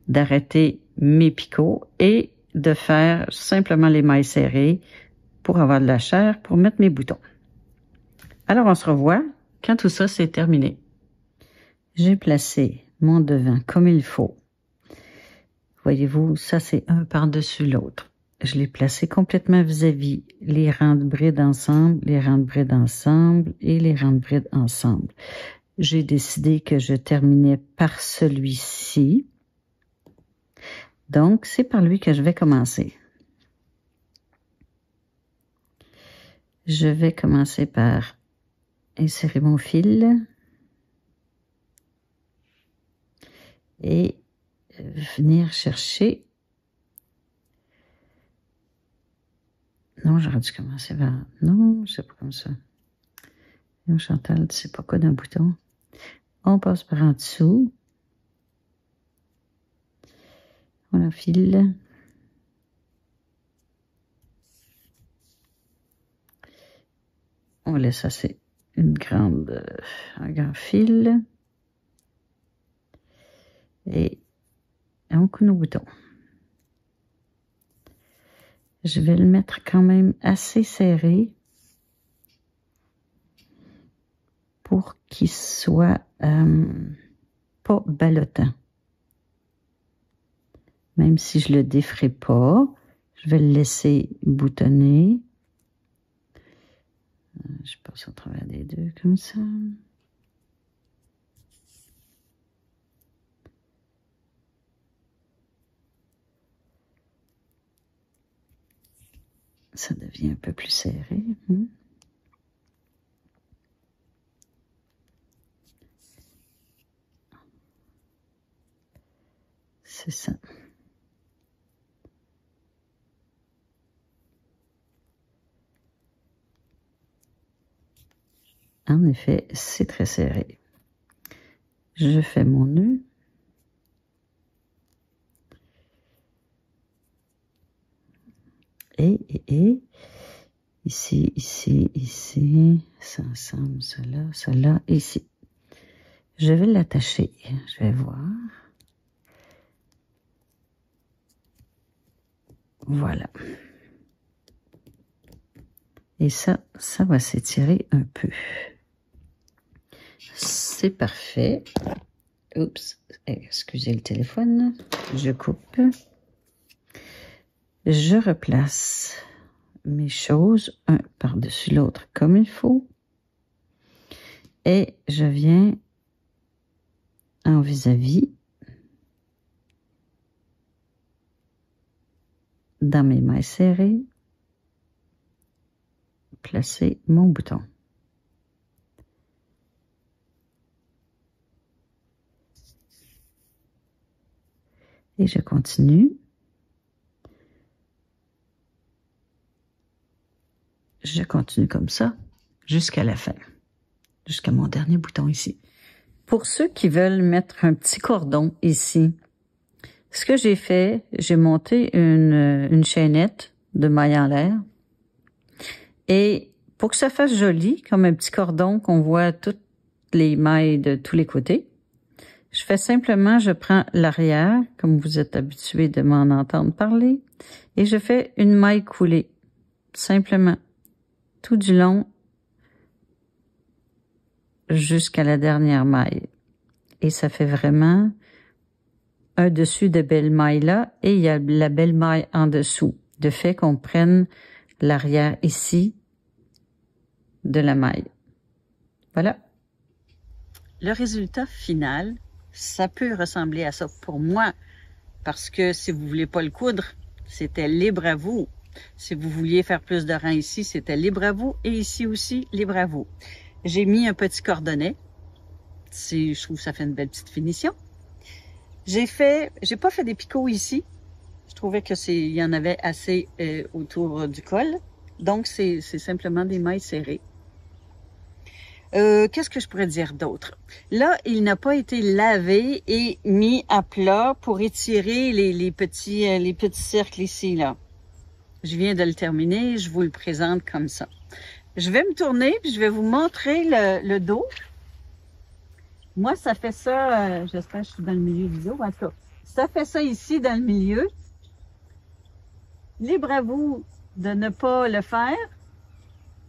d'arrêter mes picots et de faire simplement les mailles serrées pour avoir de la chair pour mettre mes boutons. Alors, on se revoit quand tout ça c'est terminé. J'ai placé mon devant comme il faut. Voyez-vous, ça c'est un par-dessus l'autre. Je l'ai placé complètement vis-à-vis les rangs de brides ensemble, les rangs de brides ensemble et les rangs de brides ensemble. J'ai décidé que je terminais par celui-ci. Donc, c'est par lui que je vais commencer. Je vais commencer par insérer mon fil et venir chercher. Non, j'aurais dû commencer par... Non, c'est pas comme ça. Non, Chantal, tu sais pas quoi d'un bouton. On passe par en dessous. On enfile. on laisse assez un grand fil. Et on coud nos boutons. Je vais le mettre quand même assez serré pour qu'il soit pas ballottant. Même si je le défrais pas, je vais le laisser boutonner. Je passe au travers des deux comme ça. Ça devient un peu plus serré. C'est ça. En effet, c'est très serré. Je fais mon nœud. Et ici, ça ensemble, ça là, ici. Je vais l'attacher, je vais voir. Voilà. Et ça va s'étirer un peu. C'est parfait. Oups, excusez le téléphone. Je coupe. Je replace mes choses un par-dessus l'autre comme il faut. Et je viens en vis-à-vis dans mes mailles serrées, placer mon bouton. Et je continue. Je continue comme ça jusqu'à la fin, jusqu'à mon dernier bouton ici. Pour ceux qui veulent mettre un petit cordon ici, ce que j'ai fait, j'ai monté une chaînette de mailles en l'air. Et pour que ça fasse joli, comme un petit cordon qu'on voit toutes les mailles de tous les côtés, je fais simplement, je prends l'arrière, comme vous êtes habitué de m'en entendre parler, et je fais une maille coulée, simplement, tout du long, jusqu'à la dernière maille. Et ça fait vraiment un dessus de belle maille là, et il y a la belle maille en dessous, de fait qu'on prenne l'arrière ici de la maille. Voilà. Le résultat final, ça peut ressembler à ça pour moi, parce que si vous voulez pas le coudre, c'était libre à vous. Si vous vouliez faire plus de rang ici, c'était libre à vous, et ici aussi, libre à vous. J'ai mis un petit cordonnet. Je trouve que ça fait une belle petite finition. J'ai pas fait des picots ici. Je trouvais que il y en avait assez autour du col. Donc, c'est simplement des mailles serrées. Qu'est-ce que je pourrais dire d'autre? Là, il n'a pas été lavé et mis à plat pour étirer les petits cercles ici, là. Je viens de le terminer, je vous le présente comme ça. Je vais me tourner puis je vais vous montrer le dos. Moi, ça fait ça, j'espère que je suis dans le milieu du dos, en tout cas. Ça fait ça ici dans le milieu. Libre à vous de ne pas le faire.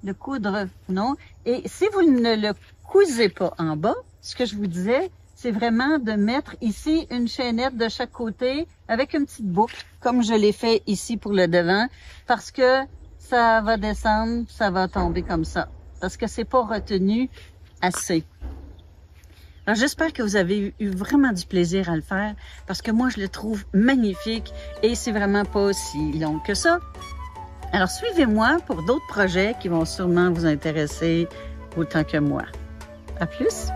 Le coudre, non. Et si vous ne le cousez pas en bas, ce que je vous disais, c'est vraiment de mettre ici une chaînette de chaque côté avec une petite boucle, comme je l'ai fait ici pour le devant, parce que ça va descendre, ça va tomber comme ça, parce que c'est pas retenu assez. Alors, j'espère que vous avez eu vraiment du plaisir à le faire, parce que moi, je le trouve magnifique et c'est vraiment pas si long que ça. Alors, suivez-moi pour d'autres projets qui vont sûrement vous intéresser autant que moi. À plus!